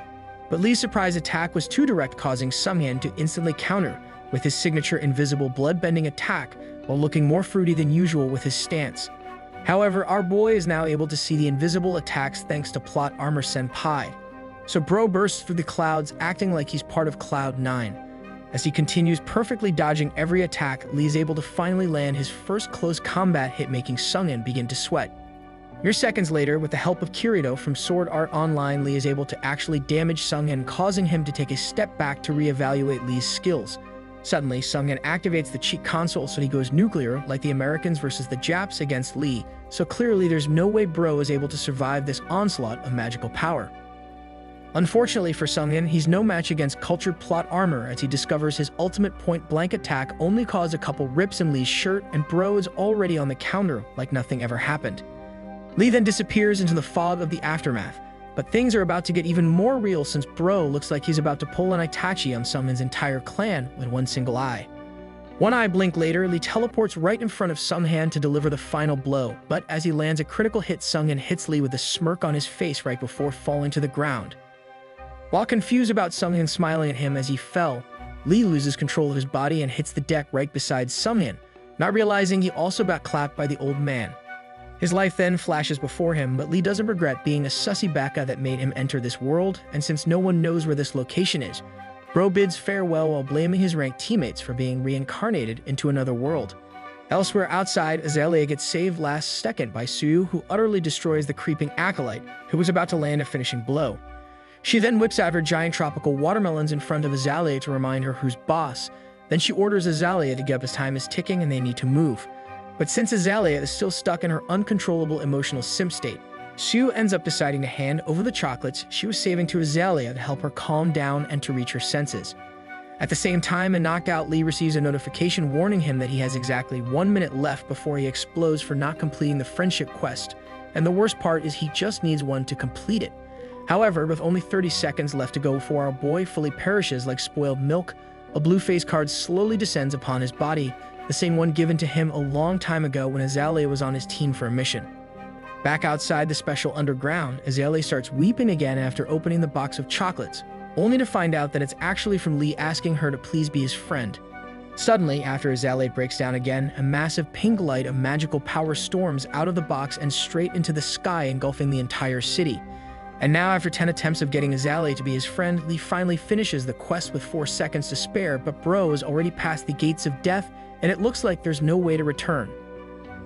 But Lee's surprise attack was too direct, causing Sunghan to instantly counter with his signature invisible blood-bending attack, while looking more fruity than usual with his stance. However, our boy is now able to see the invisible attacks thanks to Plot Armor Senpai. So Bro bursts through the clouds, acting like he's part of Cloud 9. As he continues perfectly dodging every attack, Lee is able to finally land his first close combat hit, making Sunghan begin to sweat. Mere seconds later, with the help of Kirito from Sword Art Online, Lee is able to actually damage Sunghan, causing him to take a step back to reevaluate Lee's skills. Suddenly, Sunghan activates the cheat console so he goes nuclear like the Americans versus the Japs against Lee, so clearly there's no way Bro is able to survive this onslaught of magical power. Unfortunately for Sungin, he's no match against cultured plot armor as he discovers his ultimate point-blank attack only caused a couple rips in Lee's shirt and Bro is already on the counter like nothing ever happened. Lee then disappears into the fog of the aftermath, but things are about to get even more real since Bro looks like he's about to pull an Itachi on Sungin's entire clan with one single eye. One eye blink later, Lee teleports right in front of Sunghan to deliver the final blow, but as he lands a critical hit, Sungin hits Lee with a smirk on his face right before falling to the ground. While confused about Sunghan smiling at him as he fell, Lee loses control of his body and hits the deck right beside Sunghan, not realizing he also got clapped by the old man. His life then flashes before him, but Lee doesn't regret being a sussy baka that made him enter this world, and since no one knows where this location is, Bro bids farewell while blaming his ranked teammates for being reincarnated into another world. Elsewhere outside, Azalea gets saved last second by Suyu, who utterly destroys the creeping acolyte, who was about to land a finishing blow. She then whips out her giant tropical watermelons in front of Azalea to remind her who's boss. Then she orders Azalea to get up as time is ticking and they need to move. But since Azalea is still stuck in her uncontrollable emotional simp state, Suyu ends up deciding to hand over the chocolates she was saving to Azalea to help her calm down and to reach her senses. At the same time, a knockout Lee receives a notification warning him that he has exactly 1 minute left before he explodes for not completing the friendship quest, and the worst part is he just needs one to complete it. However, with only 30 seconds left to go before our boy fully perishes like spoiled milk, a blue face card slowly descends upon his body, the same one given to him a long time ago when Azalea was on his team for a mission. Back outside the special underground, Azalea starts weeping again after opening the box of chocolates, only to find out that it's actually from Lee asking her to please be his friend. Suddenly, after Azalea breaks down again, a massive pink light of magical power storms out of the box and straight into the sky, engulfing the entire city. And now, after 10 attempts of getting Azalea to be his friend, Lee finally finishes the quest with 4 seconds to spare, but Bro is already past the gates of death, and it looks like there's no way to return.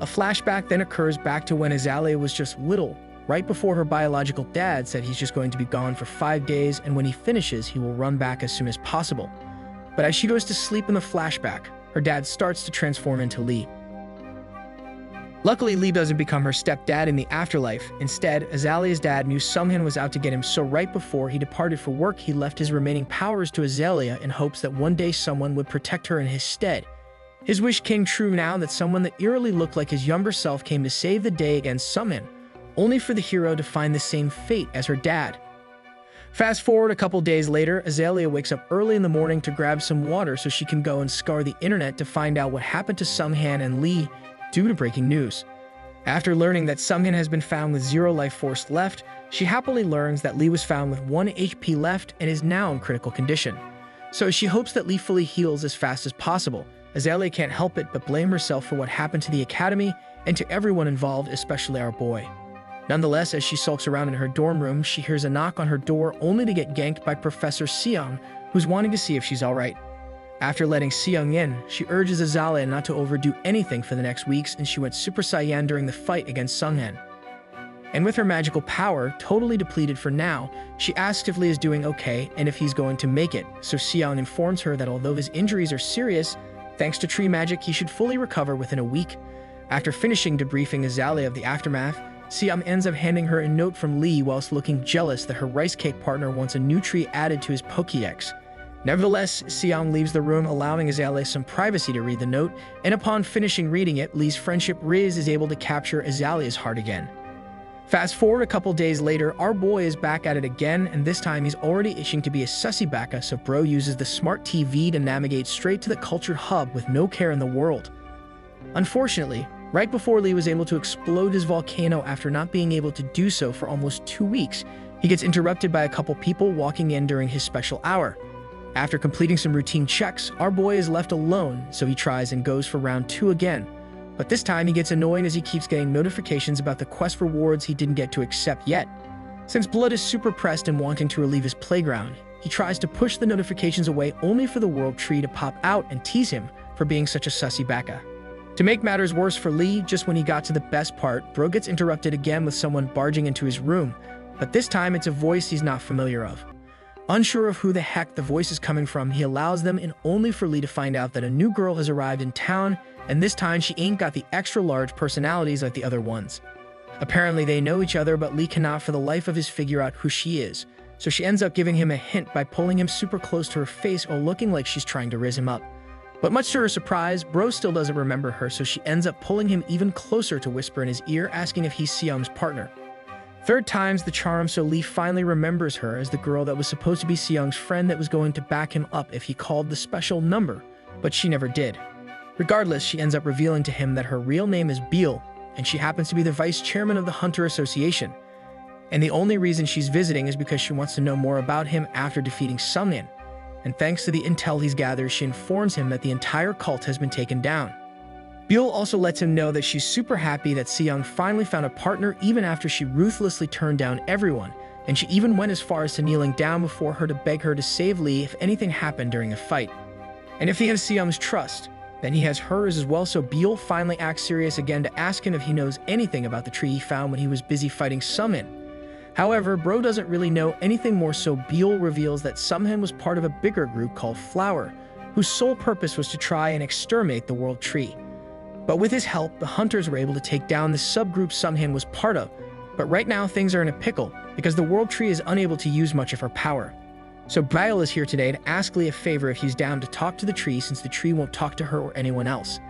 A flashback then occurs back to when Azalea was just little, right before her biological dad said he's just going to be gone for 5 days, and when he finishes, he will run back as soon as possible. But as she goes to sleep in the flashback, her dad starts to transform into Lee. Luckily, Lee doesn't become her stepdad in the afterlife. Instead, Azalea's dad knew Sunghan was out to get him, so right before he departed for work, he left his remaining powers to Azalea in hopes that one day someone would protect her in his stead. His wish came true now that someone that eerily looked like his younger self came to save the day against Sunghan, only for the hero to find the same fate as her dad. Fast forward a couple days later, Azalea wakes up early in the morning to grab some water so she can go and scour the internet to find out what happened to Sunghan and Lee due to breaking news. After learning that Sunghan has been found with 0 life force left, she happily learns that Lee was found with 1 HP left and is now in critical condition. So she hopes that Lee fully heals as fast as possible. Azalea can't help it but blame herself for what happened to the academy and to everyone involved, especially our boy. Nonetheless, as she sulks around in her dorm room, she hears a knock on her door only to get ganked by Professor Seong, who's wanting to see if she's alright. After letting Seong in, she urges Azalea not to overdo anything for the next weeks, and she went Super Saiyan during the fight against Sunghan. And with her magical power totally depleted for now, she asks if Lee is doing okay and if he's going to make it, so Seong informs her that although his injuries are serious, thanks to tree magic he should fully recover within a week. After finishing debriefing Azalea of the aftermath, Seong ends up handing her a note from Lee whilst looking jealous that her rice cake partner wants a new tree added to his Pokédex. Nevertheless, Seong leaves the room, allowing Azalea some privacy to read the note, and upon finishing reading it, Lee's friendship Riz is able to capture Azalea's heart again. Fast forward a couple days later, our boy is back at it again, and this time he's already itching to be a sussy baka, so Bro uses the smart TV to navigate straight to the culture hub with no care in the world. Unfortunately, right before Lee was able to explode his volcano after not being able to do so for almost 2 weeks, he gets interrupted by a couple people walking in during his special hour. After completing some routine checks, our boy is left alone, so he tries and goes for round 2 again. But this time he gets annoyed as he keeps getting notifications about the quest rewards he didn't get to accept yet. Since Blood is super pressed and wanting to relieve his playground, he tries to push the notifications away only for the world tree to pop out and tease him for being such a sussy baka. To make matters worse for Lee, just when he got to the best part, Bro gets interrupted again with someone barging into his room, but this time it's a voice he's not familiar of. Unsure of who the heck the voice is coming from, he allows them in only for Lee to find out that a new girl has arrived in town, and this time she ain't got the extra large personalities like the other ones. Apparently they know each other, but Lee cannot for the life of his figure out who she is. so she ends up giving him a hint by pulling him super close to her face while looking like she's trying to raise him up. But much to her surprise, Bro still doesn't remember her, so she ends up pulling him even closer to whisper in his ear, asking if he's Seong's partner. Third time's the charm, so Lee finally remembers her as the girl that was supposed to be Seong's friend that was going to back him up if he called the special number, but she never did. Regardless, she ends up revealing to him that her real name is Beale, and she happens to be the vice chairman of the Hunter Association. And the only reason she's visiting is because she wants to know more about him after defeating Sungmin. And thanks to the intel he's gathered, she informs him that the entire cult has been taken down. Beale also lets him know that she's super happy that Seong finally found a partner even after she ruthlessly turned down everyone, and she even went as far as to kneeling down before her to beg her to save Lee if anything happened during a fight. And if he has Seong's trust, then he has hers as well, so Beale finally acts serious again to ask him if he knows anything about the tree he found when he was busy fighting Sungmin. However, Bro doesn't really know anything more, so Beale reveals that Sungmin was part of a bigger group called Flower, whose sole purpose was to try and exterminate the World Tree. But with his help, the Hunters were able to take down the subgroup Sungmin was part of, but right now things are in a pickle because the World Tree is unable to use much of her power. So Beale is here today to ask Lee a favor if he's down to talk to the tree since the tree won't talk to her or anyone else.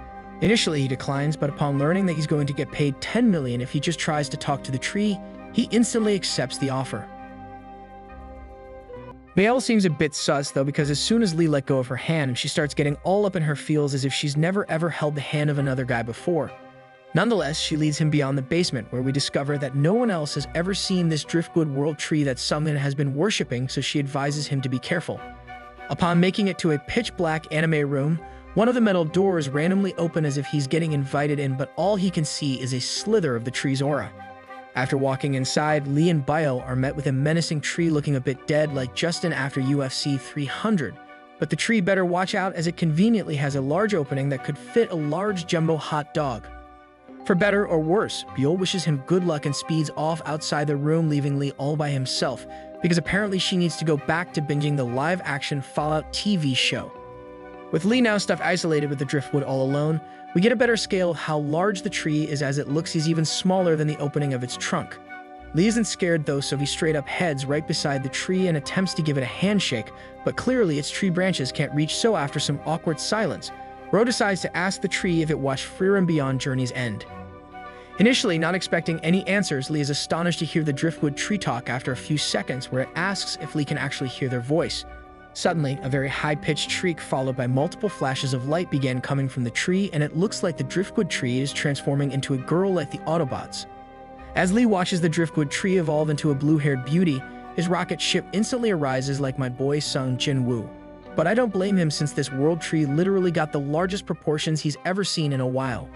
Initially he declines, but upon learning that he's going to get paid 10 million if he just tries to talk to the tree, he instantly accepts the offer. Beale seems a bit sus though, because as soon as Lee let go of her hand, she starts getting all up in her feels as if she's never ever held the hand of another guy before. Nonetheless, she leads him beyond the basement, where we discover that no one else has ever seen this driftwood world tree that Sungmin has been worshipping, so she advises him to be careful. Upon making it to a pitch-black anime room, one of the metal doors randomly open as if he's getting invited in, but all he can see is a slither of the tree's aura. After walking inside, Lee and Beale are met with a menacing tree looking a bit dead like Justin after UFC 300, but the tree better watch out as it conveniently has a large opening that could fit a large jumbo hot dog. For better or worse, Beale wishes him good luck and speeds off outside the room, leaving Lee all by himself, because apparently she needs to go back to binging the live-action Fallout TV show. With Lee now stuck isolated with the driftwood all alone, we get a better scale of how large the tree is, as it looks he's even smaller than the opening of its trunk. Lee isn't scared though, so he straight up heads right beside the tree and attempts to give it a handshake, but clearly its tree branches can't reach, so after some awkward silence, Bro decides to ask the tree if it watched Freedom Beyond Journey's End. Initially not expecting any answers, Lee is astonished to hear the driftwood tree talk after a few seconds, where it asks if Lee can actually hear their voice. Suddenly, a very high-pitched shriek followed by multiple flashes of light began coming from the tree, and it looks like the driftwood tree is transforming into a girl like the Autobots. As Lee watches the driftwood tree evolve into a blue-haired beauty, his rocket ship instantly arises like my boy Sung Jin-woo. But I don't blame him, since this world tree literally got the largest proportions he's ever seen in a while.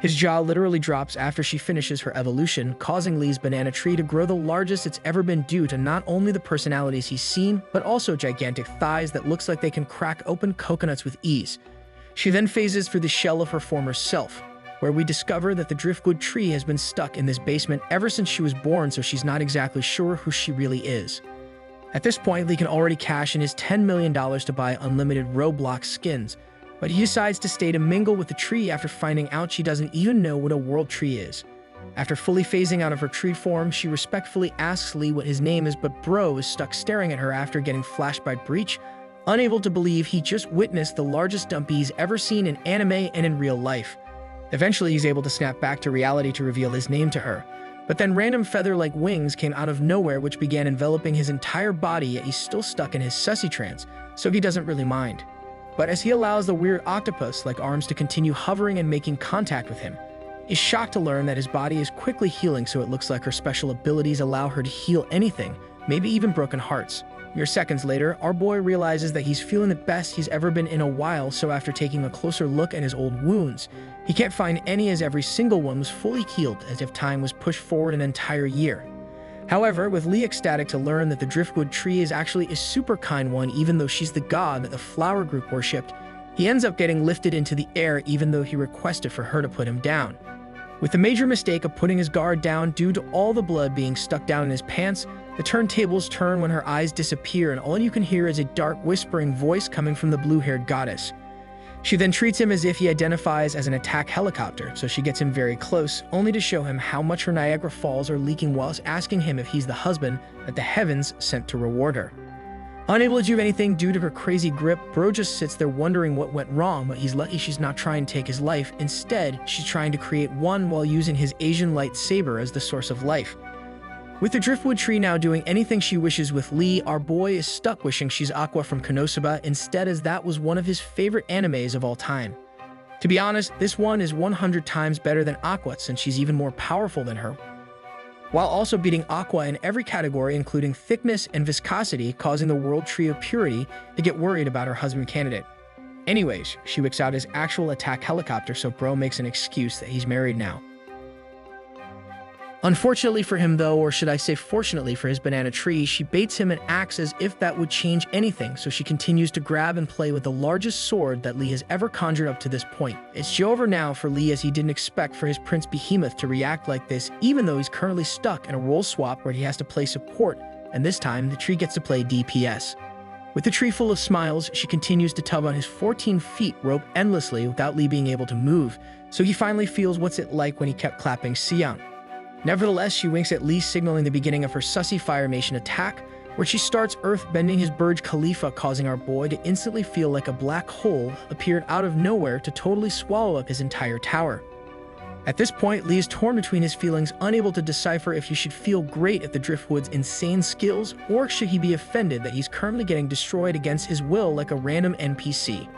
His jaw literally drops after she finishes her evolution, causing Lee's banana tree to grow the largest it's ever been due to not only the personalities he's seen, but also gigantic thighs that looks like they can crack open coconuts with ease. She then phases through the shell of her former self, where we discover that the driftwood tree has been stuck in this basement ever since she was born, so she's not exactly sure who she really is. At this point, Lee can already cash in his $10 million to buy unlimited Roblox skins, but he decides to stay to mingle with the tree after finding out she doesn't even know what a world tree is. After fully phasing out of her tree form, she respectfully asks Lee what his name is, but Bro is stuck staring at her after getting flashed by Breach, unable to believe he just witnessed the largest dumpy he's ever seen in anime and in real life. Eventually, he's able to snap back to reality to reveal his name to her, but then random feather-like wings came out of nowhere which began enveloping his entire body, yet he's still stuck in his sussy trance, so he doesn't really mind. But as he allows the weird octopus-like arms to continue hovering and making contact with him, he's shocked to learn that his body is quickly healing, so it looks like her special abilities allow her to heal anything, maybe even broken hearts. Mere seconds later, our boy realizes that he's feeling the best he's ever been in a while, so after taking a closer look at his old wounds, he can't find any, as every single one was fully healed, as if time was pushed forward an entire year. However, with Lee ecstatic to learn that the driftwood tree is actually a super kind one, even though she's the god that the flower group worshipped, he ends up getting lifted into the air even though he requested for her to put him down. With the major mistake of putting his guard down due to all the blood being stuck down in his pants, the turntables turn when her eyes disappear and all you can hear is a dark whispering voice coming from the blue-haired goddess. She then treats him as if he identifies as an attack helicopter, so she gets him very close, only to show him how much her Niagara Falls are leaking whilst asking him if he's the husband that the heavens sent to reward her. Unable to do anything due to her crazy grip, Bro just sits there wondering what went wrong, but he's lucky she's not trying to take his life. Instead, she's trying to create one while using his Asian lightsaber as the source of life. With the driftwood tree now doing anything she wishes with Lee, our boy is stuck wishing she's Aqua from Konosuba instead, as that was one of his favorite animes of all time. To be honest, this one is 100 times better than Aqua since she's even more powerful than her, while also beating Aqua in every category including thickness and viscosity, causing the World Tree of Purity to get worried about her husband candidate. Anyways, she whips out his actual attack helicopter, so Bro makes an excuse that he's married now. Unfortunately for him though, or should I say fortunately for his banana tree, she baits him and acts as if that would change anything, so she continues to grab and play with the largest sword that Lee has ever conjured up to this point. It's over now for Lee, as he didn't expect for his Prince Behemoth to react like this, even though he's currently stuck in a role swap where he has to play support, and this time the tree gets to play DPS. With the tree full of smiles, she continues to tug on his 14 feet rope endlessly without Lee being able to move, so he finally feels what's it like when he kept clapping Xiang. Nevertheless, she winks at Lee, signaling the beginning of her sussy Firemation attack, where she starts earth-bending his Burj Khalifa, causing our boy to instantly feel like a black hole appeared out of nowhere to totally swallow up his entire tower. At this point, Lee is torn between his feelings, unable to decipher if he should feel great at the Driftwood's insane skills, or should he be offended that he's currently getting destroyed against his will like a random NPC.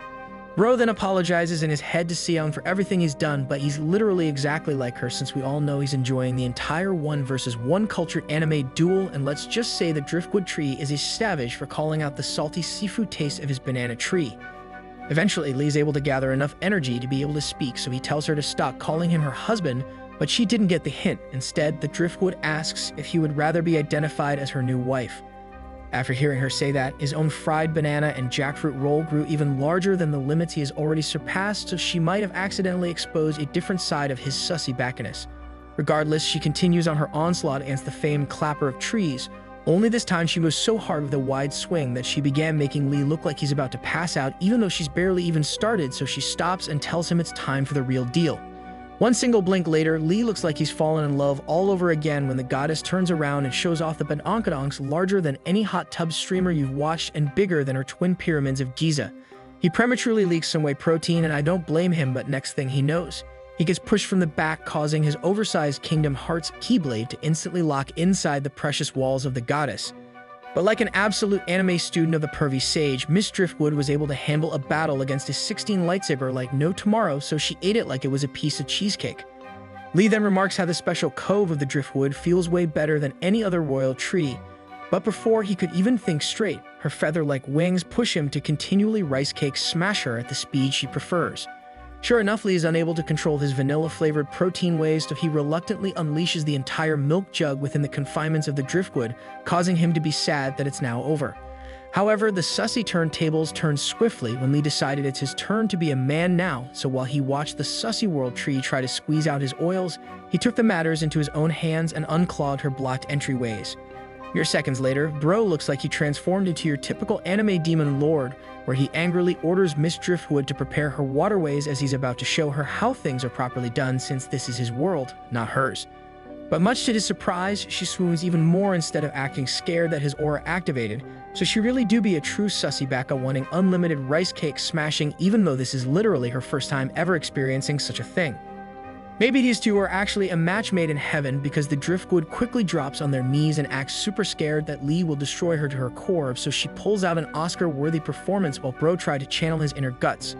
Bro then apologizes in his head to Xion for everything he's done, but he's literally exactly like her, since we all know he's enjoying the entire 1 versus 1 cultured anime duel, and let's just say the Driftwood tree is a savage for calling out the salty seafood taste of his banana tree. Eventually, Lee's able to gather enough energy to be able to speak, so he tells her to stop calling him her husband, but she didn't get the hint. Instead, the Driftwood asks if he would rather be identified as her new wife. After hearing her say that, his own fried banana and jackfruit roll grew even larger than the limits he has already surpassed, so she might have accidentally exposed a different side of his sussy backiness. Regardless, she continues on her onslaught against the famed clapper of trees, only this time she goes so hard with a wide swing that she began making Lee look like he's about to pass out, even though she's barely even started, so she stops and tells him it's time for the real deal. One single blink later, Lee looks like he's fallen in love all over again when the goddess turns around and shows off the badonkadonks larger than any hot tub streamer you've watched and bigger than her twin pyramids of Giza. He prematurely leaks some whey protein, and I don't blame him, but next thing he knows, he gets pushed from the back, causing his oversized Kingdom Hearts Keyblade to instantly lock inside the precious walls of the goddess. But like an absolute anime student of the pervy sage, Miss Driftwood was able to handle a battle against his 16 lightsaber like no tomorrow, so she ate it like it was a piece of cheesecake. Lee then remarks how the special cove of the Driftwood feels way better than any other royal tree, but before he could even think straight, her feather-like wings push him to continually rice cake smash her at the speed she prefers. Sure enough, Lee is unable to control his vanilla-flavored protein waves, so he reluctantly unleashes the entire milk jug within the confinements of the Driftwood, causing him to be sad that it's now over. However, the sussy turntables turned swiftly when Lee decided it's his turn to be a man now, so while he watched the sussy world tree try to squeeze out his oils, he took the matters into his own hands and unclogged her blocked entryways. Mere seconds later, Bro looks like he transformed into your typical anime demon lord, where he angrily orders Miss Driftwood to prepare her waterways as he's about to show her how things are properly done, since this is his world, not hers. But much to his surprise, she swoons even more instead of acting scared that his aura activated, so she really do be a true sussy baka wanting unlimited rice cake smashing, even though this is literally her first time ever experiencing such a thing. Maybe these two are actually a match made in heaven, because the Driftwood quickly drops on their knees and acts super scared that Lee will destroy her to her core, so she pulls out an Oscar-worthy performance while Bro tried to channel his inner guts.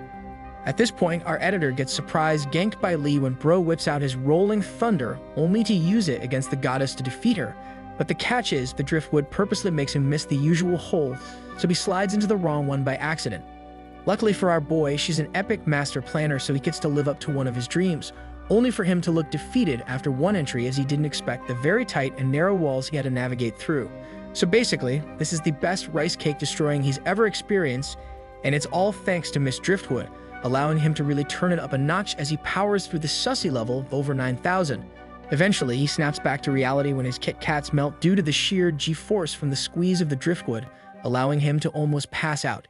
At this point, our editor gets surprised ganked by Lee when Bro whips out his Rolling Thunder, only to use it against the goddess to defeat her. But the catch is, the Driftwood purposely makes him miss the usual hole, so he slides into the wrong one by accident. Luckily for our boy, she's an epic master planner, so he gets to live up to one of his dreams, only for him to look defeated after one entry, as he didn't expect the very tight and narrow walls he had to navigate through. So basically, this is the best rice cake destroying he's ever experienced, and it's all thanks to Miss Driftwood, allowing him to really turn it up a notch as he powers through the sussy level of over 9,000. Eventually, he snaps back to reality when his Kit Kats melt due to the sheer G-force from the squeeze of the Driftwood, allowing him to almost pass out.